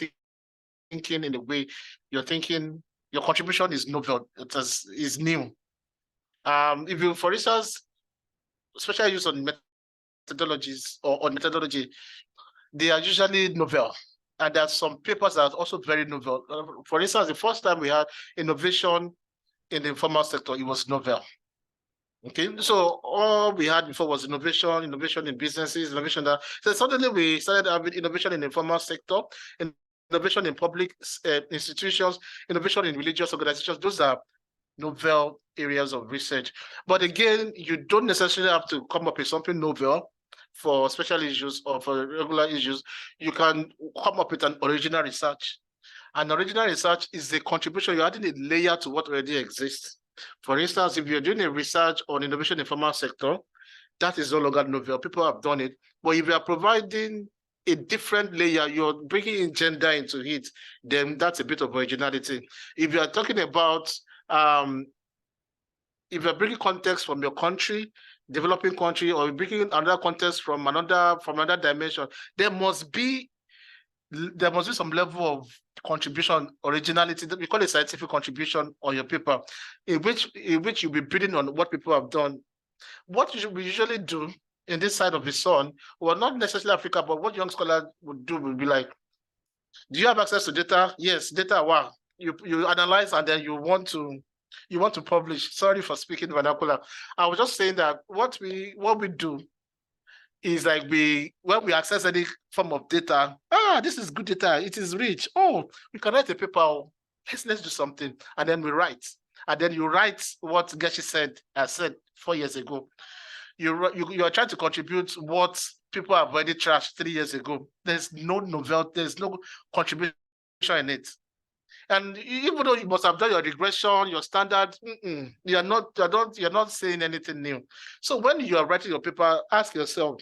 thinking in a way, you're thinking your contribution is novel, is new. If you, for instance, special use on methodologies or on methodology, they are usually novel. And there are some papers that are also very novel. For instance, the first time we had innovation in the informal sector, it was novel. Okay, so all we had before was innovation in businesses, innovation that. So suddenly we started having innovation in the informal sector, innovation in public institutions, innovation in religious organizations. Those are novel areas of research. But again, you don't necessarily have to come up with something novel for special issues or for regular issues. You can come up with an original research. And original research is the contribution. You're adding a layer to what already exists. For instance, if you're doing a research on innovation in the informal sector, that is no longer novel. People have done it. But if you are providing a different layer, you're bringing in gender into it, then that's a bit of originality. If you are talking about if you're bringing context from your country, developing country, or bringing another context from another dimension, there must be some level of contribution, originality, that we call it scientific contribution on your paper, in which you'll be building on what people have done. What we usually do in this side of the sun, well, not necessarily Africa, but what young scholars would do would be like, do you have access to data? Yes, data, wow. You analyze and then you want to you want to publish. Sorry for speaking vernacular. I was just saying that what we do is like when we access any form of data, this is good data, it is rich. Oh, we can write a paper. Oh, let's do something. And then we write. And then you write what Geshi said 4 years ago. You are trying to contribute what people have already trashed 3 years ago. There's no novelty, there's no contribution in it. And even though you must have done your regression, your standard, you're not saying anything new. So when you are writing your paper, ask yourself,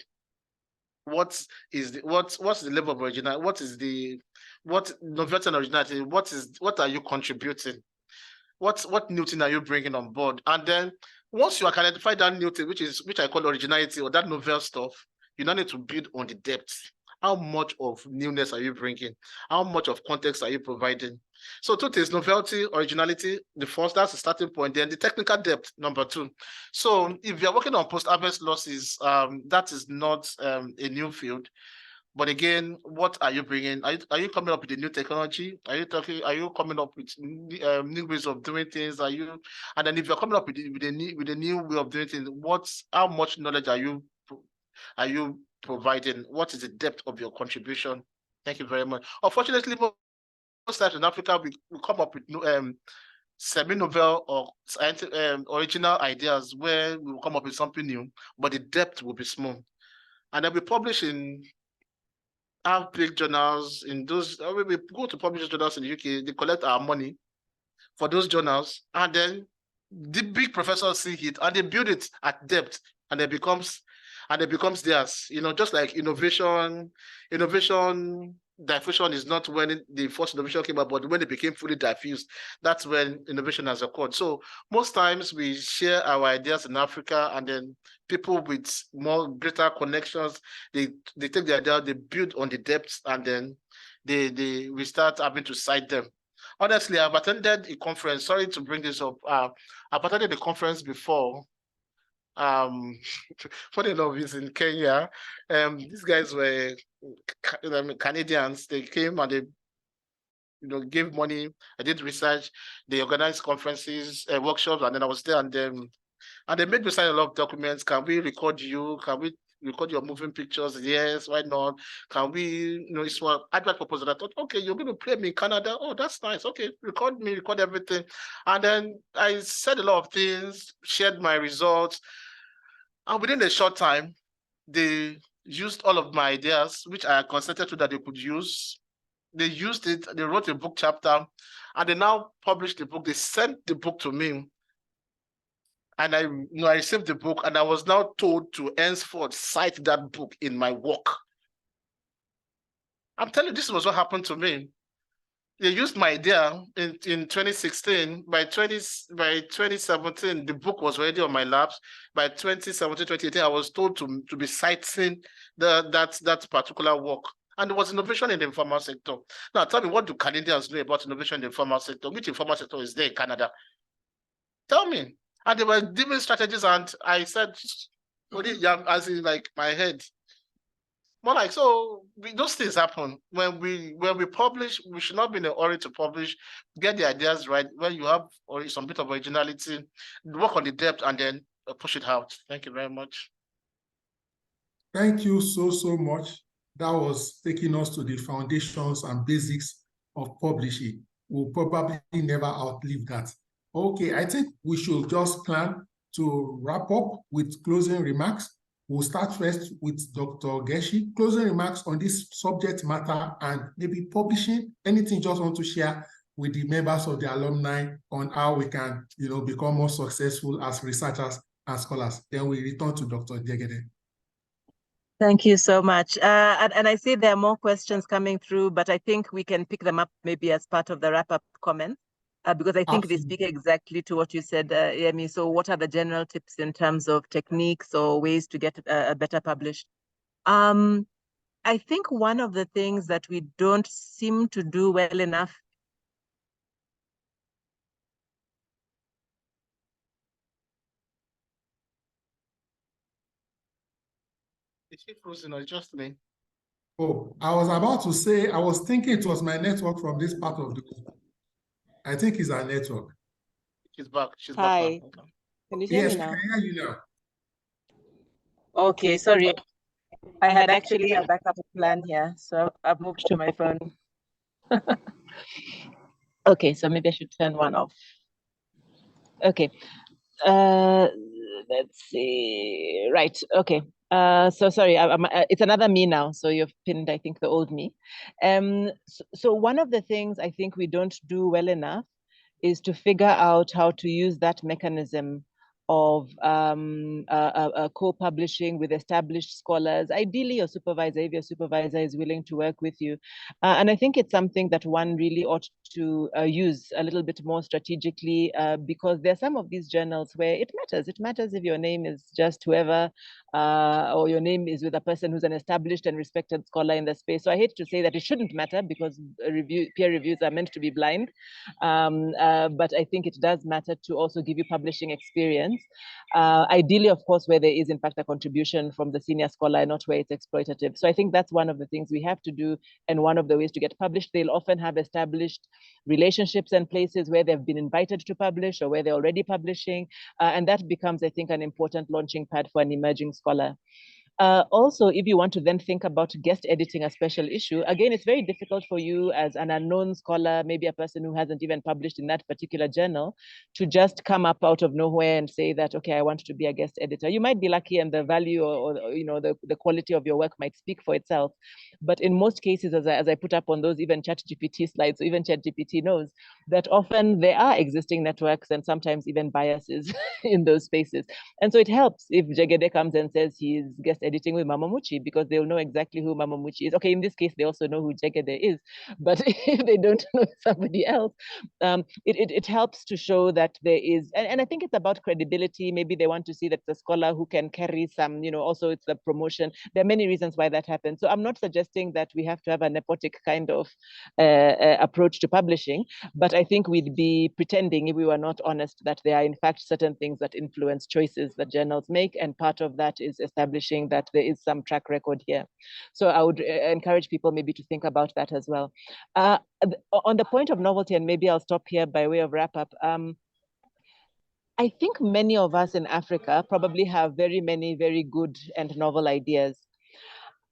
what's the level of originality? What novelty and originality? What are you contributing? What new thing are you bringing on board? And then once you can identify that new thing, which I call originality, or that novel stuff, you don't need to build on the depth. How much of newness are you bringing? How much of context are you providing? So two things: novelty, originality. The first, that's the starting point. Then the technical depth, number two. So if you're working on post-harvest losses, that is not a new field. But again, what are you bringing? Are you coming up with a new technology? Are you coming up with new ways of doing things? And then if you're coming up with a new way of doing things, how much knowledge are you providing? What is the depth of your contribution? Thank you very much. Unfortunately, most times in Africa, we come up with semi-novel or original ideas where we will come up with something new, but the depth will be small. And then we publish in our big journals. In those, we go to publish journals in the UK, they collect our money for those journals, and then the big professors see it and they build it at depth, and it becomes theirs. Just like innovation diffusion is not when the first innovation came about, but when it became fully diffused, that's when innovation has occurred. So most times we share our ideas in Africa, and then people with greater connections, they take the idea, they build on the depths, and then we start having to cite them. Honestly, I've attended a conference. Sorry to bring this up. I've attended a conference before. Funny enough, is in Kenya. These guys were Canadians. They came and they gave money. I did research. They organized conferences, workshops, and then I was there, and they made me sign a lot of documents. Can we record you? Can we record your moving pictures? Yes, why not? Can we, it's one advert proposal. I thought, okay, you're going to play me in Canada. Oh, that's nice. Okay, record me, record everything. And then I said a lot of things, shared my results. And within a short time, they used all of my ideas, which I consented to that they could use. They used it, they wrote a book chapter, and they now published the book. They sent the book to me. And I received the book, and I was now told to henceforth cite that book in my work. I'm telling you, this was what happened to me. They used my idea in 2016. By 2017, the book was already on my laps. By 2017, 2018, I was told to be citing that particular work. And there was innovation in the informal sector. Now, tell me, what do Canadians know about innovation in the informal sector? Which informal sector is there in Canada? Tell me. And they were giving strategies, and I said, as in like my head. More like, so those things happen. When we publish, we should not be in a hurry to publish. Get the ideas right. When you have some bit of originality, work on the depth, and then push it out. Thank you very much. Thank you so much. That was taking us to the foundations and basics of publishing. We'll probably never outlive that. Okay, I think we should just plan to wrap up with closing remarks. We'll start first with Dr. Geshi. Closing remarks on this subject matter, and maybe publishing, anything you just want to share with the members of the alumni on how we can, become more successful as researchers and scholars. Then we return to Dr. Jegede. Thank you so much. And I see there are more questions coming through, but I think we can pick them up maybe as part of the wrap-up comment. Because I think Absolutely. They speak exactly to what you said, Yemi. So what are the general tips in terms of techniques or ways to get better published? I think one of the things that we don't seem to do well enough Is she frozen or just me? Oh, I was about to say, I was thinking it was my network from this part of the group. I think it's our network. She's back. She's Hi. back now. Can you hear Yes, me we now? can hear you now. Okay, sorry. I had actually a backup plan here, so I've moved to my phone. Okay, so maybe I should turn one off. Okay. Let's see. Right. Okay. So sorry, it's another me now. So you've pinned, I think, the old me. So one of the things I think we don't do well enough is to figure out how to use that mechanism of co-publishing with established scholars. Ideally, your supervisor, if your supervisor is willing to work with you. And I think it's something that one really ought to use a little bit more strategically, because there are some of these journals where it matters. It matters if your name is just whoever, or your name is with a person who's an established and respected scholar in the space. So I hate to say that it shouldn't matter, because peer reviews are meant to be blind. But I think it does matter to also give you publishing experience. Ideally, of course, where there is in fact a contribution from the senior scholar and not where it's exploitative. So I think that's one of the things we have to do, and one of the ways to get published. They'll often have established relationships and places where they've been invited to publish or where they're already publishing. And that becomes, I think, an important launching pad for an emerging scholar. Also, if you want to then think about guest editing a special issue, again, it's very difficult for you as an unknown scholar, maybe a person who hasn't even published in that particular journal, to just come up out of nowhere and say that, okay, I want to be a guest editor. You might be lucky, and the value or the quality of your work might speak for itself. But in most cases, as I put up on those even ChatGPT slides, or even ChatGPT knows that often there are existing networks and sometimes even biases in those spaces. And so it helps if Jegede comes and says he's guest editing with Mama Muchi, because they'll know exactly who Mama Muchi is. Okay, in this case, they also know who Jegede is, but if they don't know somebody else, it helps to show that there is, and I think it's about credibility. Maybe they want to see that the scholar who can carry some, also it's the promotion. There are many reasons why that happens. So I'm not suggesting that we have to have a nepotic kind of approach to publishing, but I think we'd be pretending if we were not honest that there are in fact certain things that influence choices that journals make, and part of that is establishing that there is some track record here. So I would encourage people maybe to think about that as well. On the point of novelty, and maybe I'll stop here by way of wrap up, I think many of us in Africa probably have very many very good and novel ideas.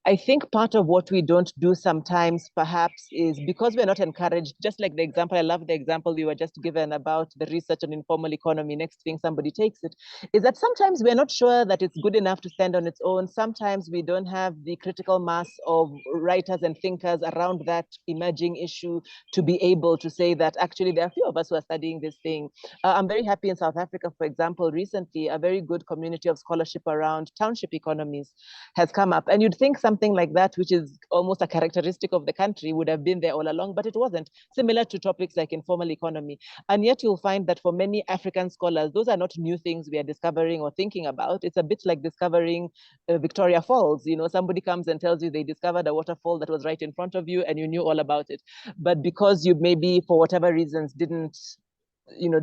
I think part of what we don't do sometimes perhaps is because we're not encouraged, just like the example, I love the example you were just given about the research on informal economy, next thing somebody takes it, is that sometimes we're not sure that it's good enough to stand on its own. Sometimes we don't have the critical mass of writers and thinkers around that emerging issue to be able to say that actually there are a few of us who are studying this thing. I'm very happy in South Africa, for example, recently a very good community of scholarship around township economies has come up. And you'd think something like that, which is almost a characteristic of the country, would have been there all along, but it wasn't. Similar to topics like informal economy. And yet you'll find that for many African scholars, those are not new things we are discovering or thinking about. It's a bit like discovering Victoria Falls. Somebody comes and tells you they discovered a waterfall that was right in front of you and you knew all about it. But because you maybe, for whatever reasons, didn't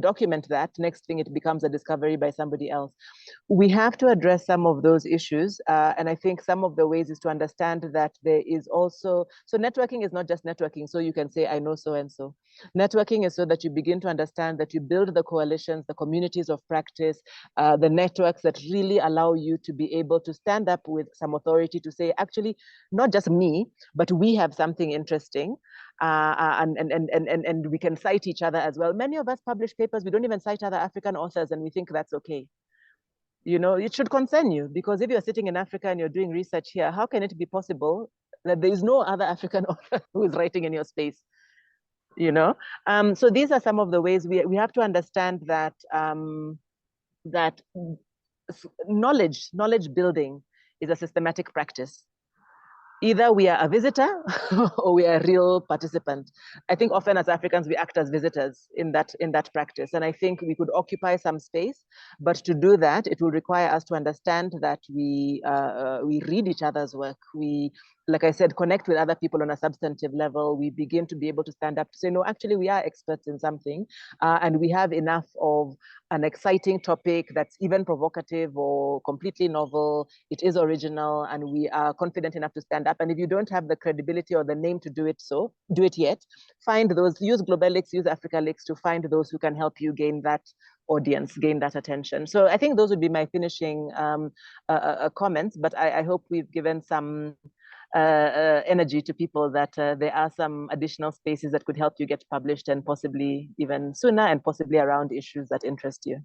document that, next thing it becomes a discovery by somebody else. We have to address some of those issues. And I think some of the ways is to understand that there is also, so networking is not just networking. So you can say, I know so-and-so. Networking is so that you begin to understand that you build the coalitions, the communities of practice, the networks that really allow you to be able to stand up with some authority to say, actually, not just me, but we have something interesting. And we can cite each other as well. Many of us publish papers, we don't even cite other African authors, and we think that's okay. It should concern you, because if you're sitting in Africa and you're doing research here, how can it be possible that there is no other African author who is writing in your space? So these are some of the ways we have to understand that that knowledge building is a systematic practice. Either we are a visitor or we are a real participant. I think often as Africans, we act as visitors in that practice. And I think we could occupy some space, but to do that, it will require us to understand that we read each other's work. We like I said, connect with other people on a substantive level, we begin to be able to stand up to say, no, actually, we are experts in something, and we have enough of an exciting topic that's even provocative or completely novel. It is original, and we are confident enough to stand up. And if you don't have the credibility or the name to do it yet, find those, use GlobalX, use AfricaLix to find those who can help you gain that audience, gain that attention. So I think those would be my finishing comments, but I hope we've given some energy to people that there are some additional spaces that could help you get published, and possibly even sooner, and possibly around issues that interest you.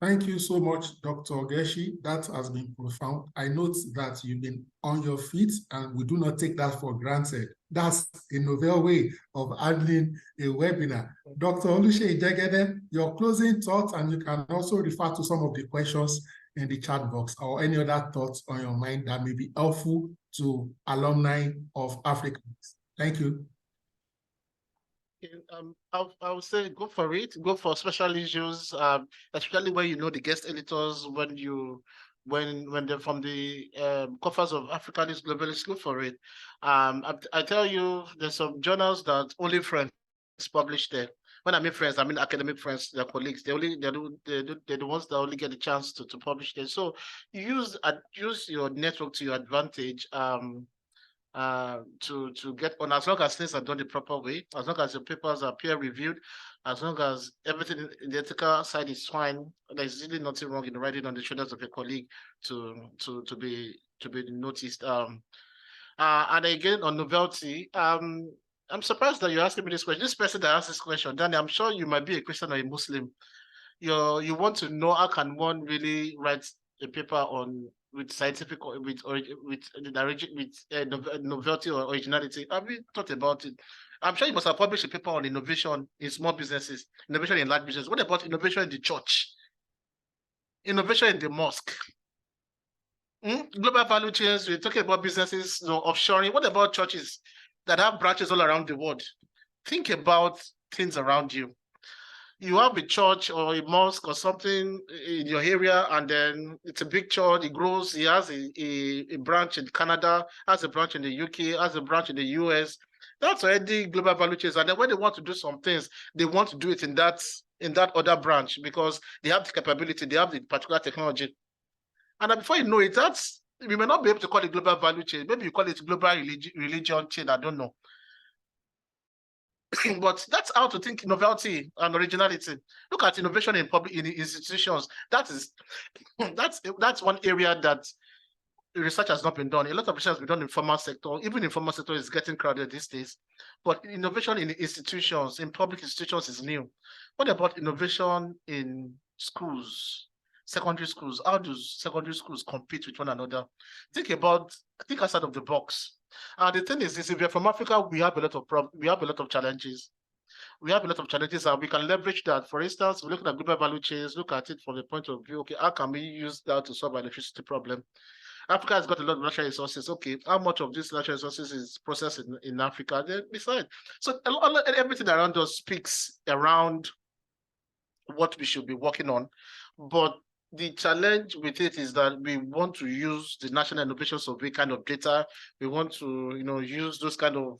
Thank you so much, Dr. Ogechi. That has been profound. I note that you've been on your feet, and we do not take that for granted. That's a novel way of handling a webinar. Dr. Oluseyi Jegede, your closing thoughts, and you can also refer to some of the questions in the chat box or any other thoughts on your mind that may be helpful to alumni of Africa. Thank you. I would say go for it. Go for special issues, especially when you know the guest editors. When they're from the covers of Africanist Globalists, go for it. I tell you, there's some journals that only friends publish there. When I mean friends, I mean academic friends, their colleagues. They're the ones that only get the chance to publish there. So use your network to your advantage. To get on, as long as things are done the proper way, as long as your papers are peer reviewed, as long as everything in the ethical side is fine, there's really nothing wrong in writing on the shoulders of your colleague to be noticed. And again on novelty, I'm surprised that you're asking me this question. This person that asked this question, Danny, I'm sure you might be a Christian or a Muslim. You want to know how can one really write a paper on with scientific with novelty or originality. Have you thought about it? I'm sure you must have published a paper on innovation in small businesses, innovation in large business. What about innovation in the church? Innovation in the mosque? Global value chains, we're talking about businesses, offshoring. What about churches that have branches all around the world? Think about things around you. You have a church or a mosque or something in your area, and then it's a big church, it grows, it has a branch in Canada, has a branch in the UK, has a branch in the US. That's already global value chains. And then when they want to do some things, they want to do it in that other branch because they have the capability, they have the particular technology. And then before you know it, we may not be able to call it global value chain. Maybe you call it global religion chain, I don't know. But that's how to think novelty and originality. Look at innovation in public institutions. That's one area that research has not been done. A lot of research has been done in formal sector. Even in formal sector is getting crowded these days. But innovation in institutions, in public institutions, is new. What about innovation in schools, secondary schools? How do secondary schools compete with one another? Think outside of the box. The thing is, if you're from Africa, we have a lot of challenges. We have a lot of challenges, and we can leverage that. For instance, we look at global value chains, look at it from the point of view, okay, how can we use that to solve our electricity problem? Africa has got a lot of natural resources. Okay, how much of these natural resources is processed in Africa? Then besides, so everything around us speaks around what we should be working on, but the challenge with it is that we want to use the National Innovation Survey kind of data. We want to, use those kind of,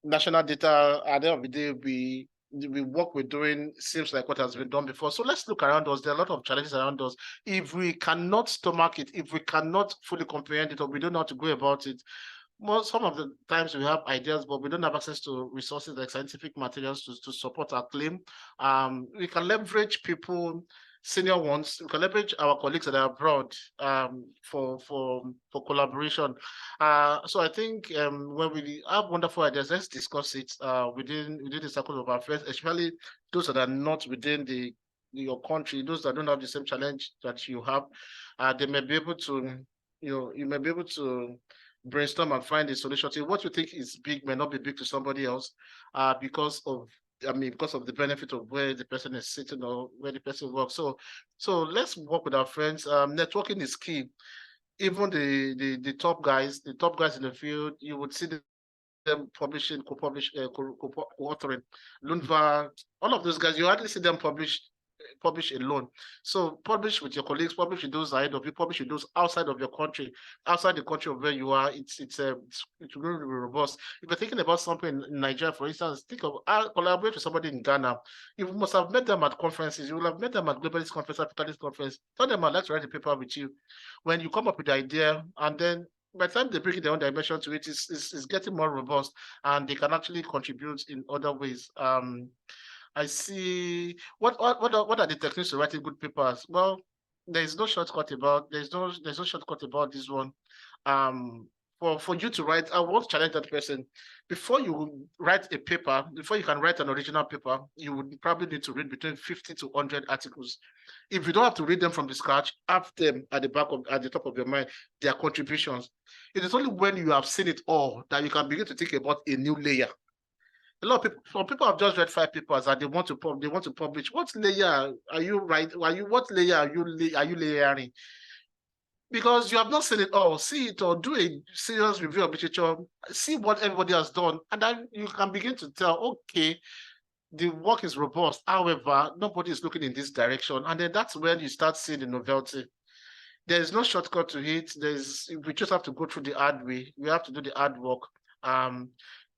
national data. At the end of the day, the work we're doing seems like what has been done before. So let's look around us. There are a lot of challenges around us. If we cannot stomach it, if we cannot fully comprehend it, or we don't know how to go about it, some of the times we have ideas, but we don't have access to resources like scientific materials to support our claim. We can leverage people, senior ones. We can leverage our colleagues that are abroad for collaboration. So I think when we have wonderful ideas, let's discuss it within the circle of our friends, especially those that are not within your country, those that don't have the same challenge that you have. They may be able to, you may be able to brainstorm and find a solution to what you think is big may not be big to somebody else because of the benefit of where the person is sitting or where the person works. So let's work with our friends. Networking is key. Even the top guys in the field, you would see them publishing, co-authoring. Lunva, all of those guys, you hardly see them publish publish alone. So publish with your colleagues, publish with those ahead of you, publish with those outside of your country, outside the country of where you are. It's really robust. If you're thinking about something in Nigeria, for instance, think of collaborate with somebody in Ghana. You must have met them at conferences. You will have met them at Globalist Conference, Africanist Conference. Tell them I'd like to write a paper with you. When you come up with the idea, and then by the time they bring their own dimension to it, it's getting more robust, and they can actually contribute in other ways. I see. What are the techniques to writing good papers? Well, there's no shortcut about this one. For you to write, I want to challenge that person. Before you write a paper, before you can write an original paper, you would probably need to read between 50 to 100 articles. If you don't have to read them from the scratch, have them at the top of your mind, their contributions. It is only when you have seen it all that you can begin to think about a new layer. A lot of people, some people have just read 5 papers and they want to publish. What layer are you what layer are you layering? Because you have not seen it all. See it or do a serious review of literature, see what everybody has done, and then you can begin to tell, okay, the work is robust. However, nobody is looking in this direction. And then that's when you start seeing the novelty. There is no shortcut to it. We just have to go through the hard way. We have to do the hard work.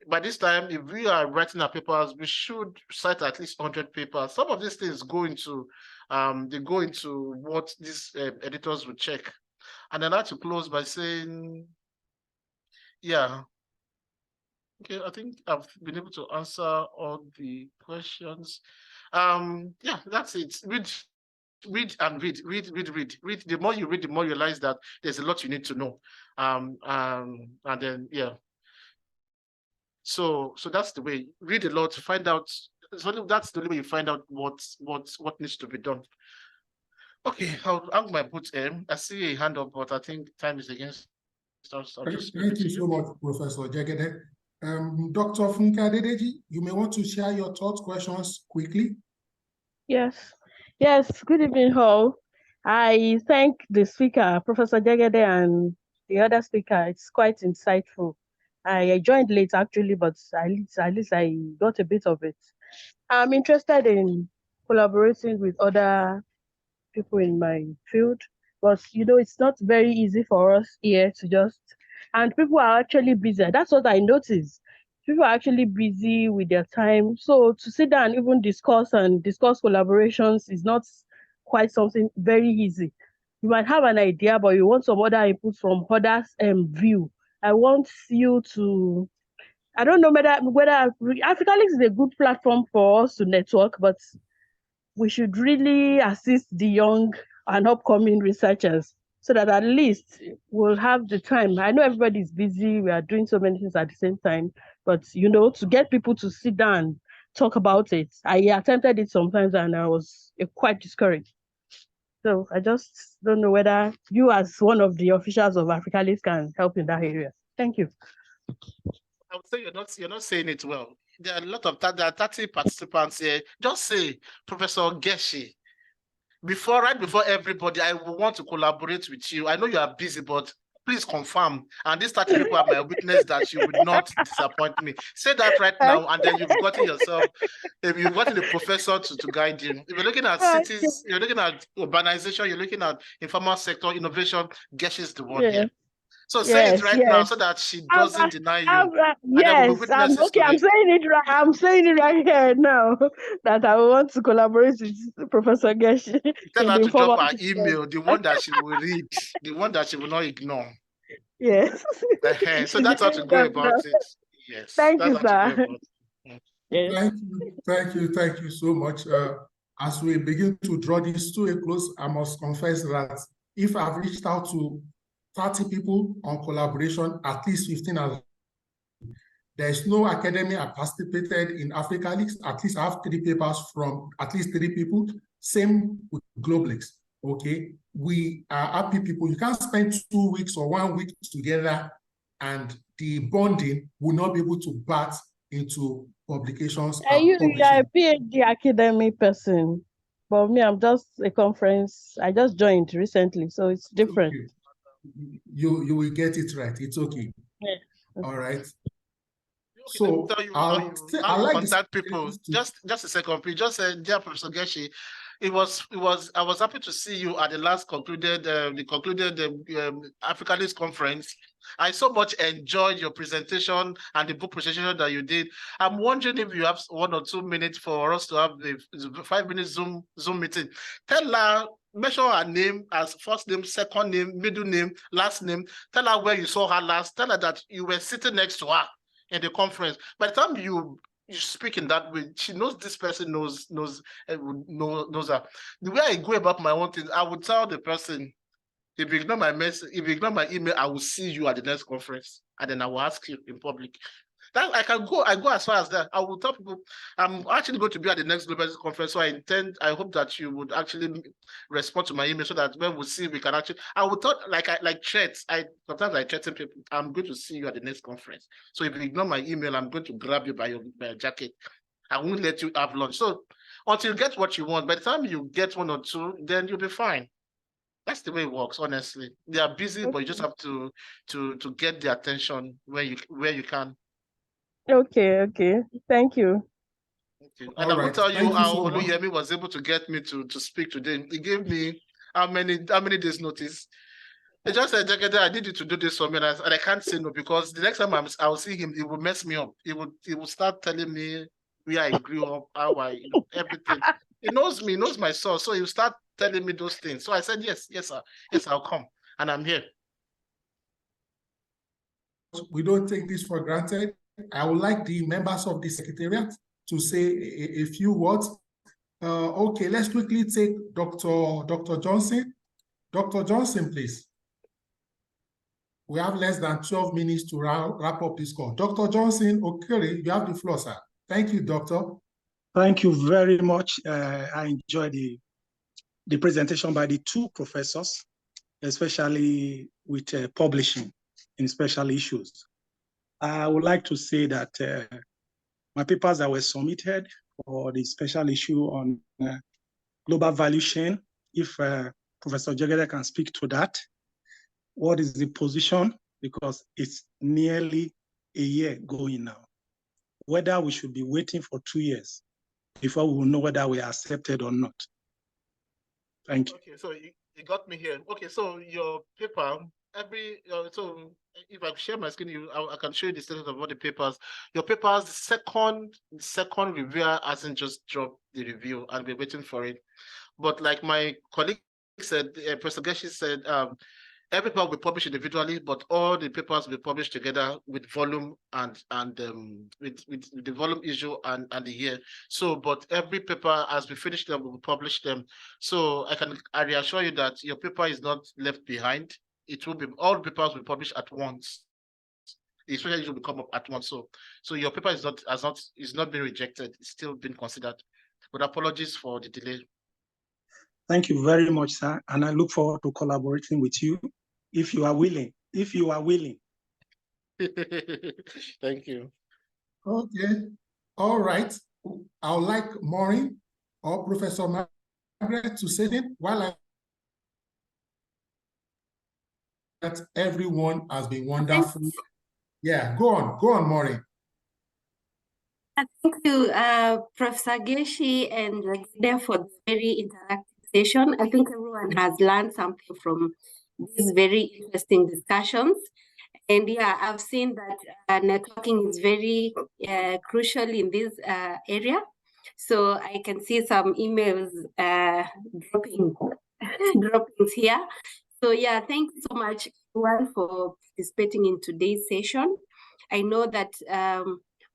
By this time, if we are writing our papers, we should cite at least 100 papers. Some of these things go into what these editors would check. And I'd like to close by saying, yeah. Okay, I think I've been able to answer all the questions. Yeah, that's it. Read and read. The more you read, the more you realize that there's a lot you need to know. And then, yeah. So that's the way. Read a lot to find out. So that's the only way you find out what needs to be done. Okay, I'll hang my boots. I see a hand up, but I think time is against us. Thank you so much, Professor Jegede. Dr. Funke Adedeji, you may want to share your thoughts, questions quickly. Yes. Good evening, all. I thank the speaker, Professor Jegede, and the other speaker. It's quite insightful. I joined late actually, but at least I got a bit of it. I'm interested in collaborating with other people in my field, but it's not very easy for us here to just, and people are actually busy. That's what I noticed. People are actually busy with their time. So to sit down and even discuss collaborations is not quite something very easy. You might have an idea, but you want some other input from others' view. I want you to, I don't know whether Africa Links is a good platform for us to network, but we should really assist the young and upcoming researchers so that at least we'll have the time. I know everybody's busy. We are doing so many things at the same time, but to get people to sit down and talk about it. I attempted it sometimes and I was quite discouraged. So I just don't know whether you as one of the officials of Africa Links can help in that area. Thank you. I would say you're not saying it well. There are a lot of there are 30 participants here. Just say, Professor Geshi, right before everybody, I want to collaborate with you. I know you are busy, but please confirm. And these 30 people are my witness that you would not disappoint me. Say that right now, and then you've gotten yourself, you've gotten a professor to guide you. If you're looking at cities, you're looking at urbanization, you're looking at informal sector, innovation, Geshi is the one here. So say it right now so that she doesn't deny you. Yes, I'm saying it right. I'm saying it right here now that I want to collaborate with Professor Geshi. Tell her to drop her email, the one that she will read, the one that she will not ignore. Yes. So that's how to go about it. Yes. Thank you, sir. Yes. Thank you so much. As we begin to draw this to a close, I must confess that if I've reached out to 30 people on collaboration, at least 15 are. There is no academy I participated in Africa Links. At least I have 3 papers from at least 3 people. Same with Globalix. Okay, we are happy people. You can't spend 2 weeks or 1 week together, and the bonding will not be able to bat into publications. You are a PhD academic person, but me, I'm just a conference. I just joined recently, so it's different. Okay. You will get it right. It's okay. Yeah. All right. Okay, so I like contact people. to... Just a second, please. Just say, dear Professor Geshi, I was happy to see you at the last concluded Africanist conference. I so much enjoyed your presentation and the book presentation that you did. I'm wondering if you have 1 or 2 minutes for us to have the 5-minute Zoom meeting. Tell her, mention her name as first name, second name, middle name, last name. Tell her where you saw her last. Tell her that you were sitting next to her in the conference. By the time you speak in that way, she knows this person knows her. The way I go about my own things, I would tell the person, if you ignore my message, if you ignore my email, I will see you at the next conference, and then I will ask you in public. That I go as far as that. I will tell people I'm actually going to be at the next global conference, so I hope that you would actually respond to my email so that when we see, we can actually. I would talk like threats. Sometimes I threaten people. I'm going to see you at the next conference. So if you ignore my email, I'm going to grab you by your jacket. I won't let you have lunch. So until you get what you want, by the time you get 1 or 2, then you'll be fine. That's the way it works, honestly. They are busy, but you just have to get the attention where you can. Okay. Thank you. Okay. And I will right. tell you Thank you how so much. Oluyemi was able to get me to speak today. He gave me how many days notice. He just said, Jegede, I need you to do this for me, and I can't say no, because the next time I'll see him, he will mess me up. He will start telling me where I grew up, how everything. He knows me, he knows my source, so he'll start telling me those things. So I said, yes, sir. Yes, I'll come, and I'm here. We don't take this for granted. I would like the members of the Secretariat to say a few words. Okay, let's quickly take Dr. Johnson. Dr. Johnson, please. We have less than 12 minutes to wrap up this call. Dr. Johnson Okere, you have the floor, sir. Thank you, Doctor. Thank you very much. I enjoyed the presentation by the 2 professors, especially with publishing in special issues. I would like to say that my papers that were submitted for the special issue on global value chain, if Professor Jegede can speak to that, what is the position? Because it's nearly a year going now. Whether we should be waiting for 2 years before we will know whether we are accepted or not. Thank you. Okay, so you got me here. Okay, so your paper, so if I share my screen, I can show you the status of all the papers. Your papers, the second reviewer hasn't just dropped the review, and we're waiting for it. But like my colleague said, Professor Geshi said, every paper will be published individually, but all the papers will be published together with volume and with the volume issue and the year. So, but every paper, as we finish them, we will publish them. So I reassure you that your paper is not left behind. It will be, all papers will be published at once. Especially will come up at once. So your paper is not being rejected. It's still being considered. But apologies for the delay. Thank you very much, sir. And I look forward to collaborating with you if you are willing. If you are willing. Thank you. Okay. All right. I would like Maureen or Professor Margaret to say it while that everyone has been wonderful. Yeah, go on, Maureen. Thank you, Professor Geshi and Jegede for the very interactive session. I think everyone has learned something from these very interesting discussions. And yeah, I've seen that networking is very crucial in this area. So I can see some emails droppings here. So yeah, thank you so much everyone for participating in today's session. I know that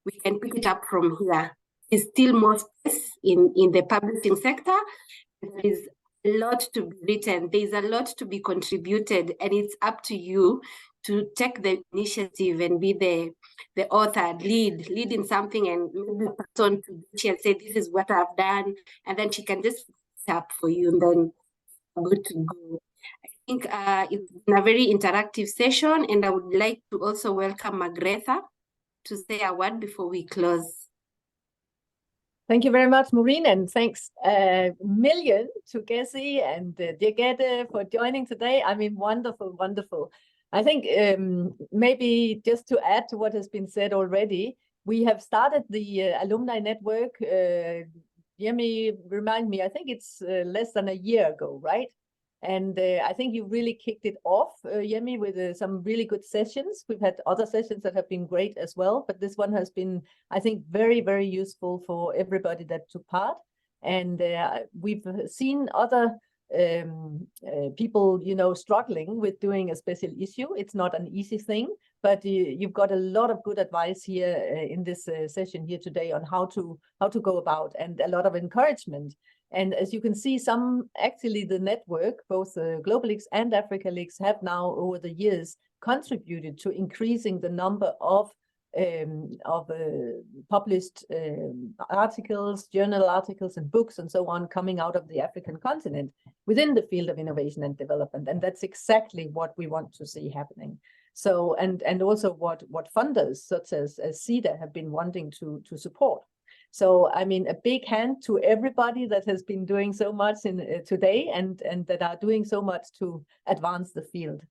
we can pick it up from here. There's still more space in the publishing sector. There is a lot to be written. There's a lot to be contributed, and it's up to you to take the initiative and be the author, lead in something, and maybe pass on to Geshi and say, this is what I've done, and then she can just up for you, and then you're good to go. I think it's been a very interactive session, and I would like to also welcome Margaretha to say a word before we close. Thank you very much, Maureen, and thanks a million to Geshi and Jegede for joining today. I mean, wonderful, wonderful. I think maybe just to add to what has been said already, we have started the alumni network Yemi, remind me, I think it's less than a year ago, right? And I think you really kicked it off, Yemi, with some really good sessions. We've had other sessions that have been great as well, but this one has been, I think, very, very useful for everybody that took part. And we've seen other people, struggling with doing a special issue. It's not an easy thing, but you've got a lot of good advice here in this session here today on how to go about, and a lot of encouragement. And as you can see, actually the network, both GlobalX and AfricaLix, have now over the years contributed to increasing the number of published articles, journal articles, and books, and so on, coming out of the African continent within the field of innovation and development. And that's exactly what we want to see happening. So, and also what funders such as CEDA have been wanting to support. So, I mean, a big hand to everybody that has been doing so much today and that are doing so much to advance the field.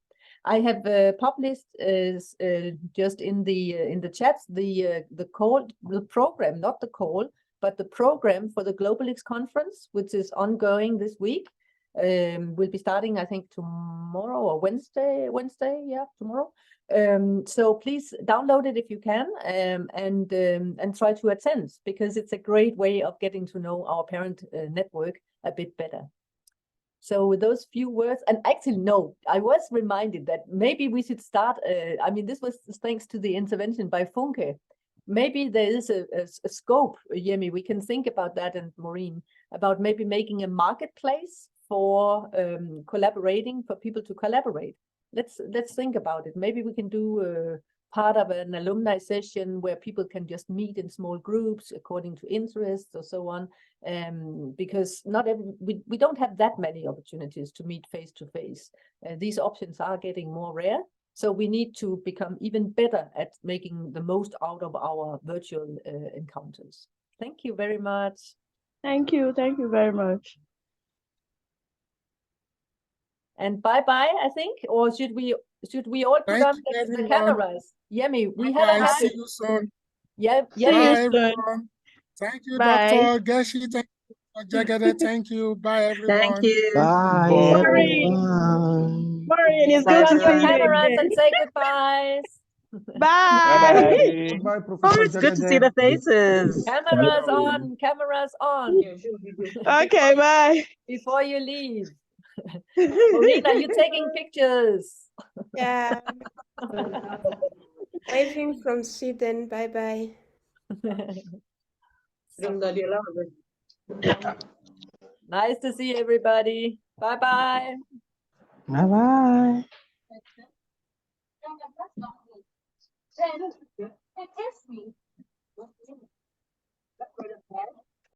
I have published just in the chat the program, not the call, but the program for the GlobalX conference, which is ongoing this week. Will be starting, I think, tomorrow or Wednesday. Yeah, tomorrow. So please download it if you can, and try to attend, because it's a great way of getting to know our parent network a bit better. So with those few words, and actually, no, I was reminded that maybe we should start. I mean, this was thanks to the intervention by Funke. Maybe there is a scope, Yemi. We can think about that, and Maureen, about maybe making a marketplace for collaborating, for people to collaborate. Let's think about it. Maybe we can do part of an alumni session where people can just meet in small groups according to interests or so on. Because we don't have that many opportunities to meet face to face. These options are getting more rare. So we need to become even better at making the most out of our virtual encounters. Thank you very much. Thank you very much. And bye-bye, I think, or should we all put on the cameras? Yemi, we have See you soon. Yeah, See you Bye, soon. everyone. Thank you, Bye. Dr. Geshi. Thank you, Dr. Jagade. Thank you. Bye, everyone. Thank you. Bye, everyone. Maureen, it's put good on to your see you cameras again. and say goodbyes. Bye. Bye, Oh, Professor it's good to see the faces. Cameras on, cameras on. Okay, bye. Before you leave. Maureen, are you taking pictures? Yeah. Waving from Sweden. Bye bye. Nice to see everybody. Bye bye. Bye bye. Kiss me.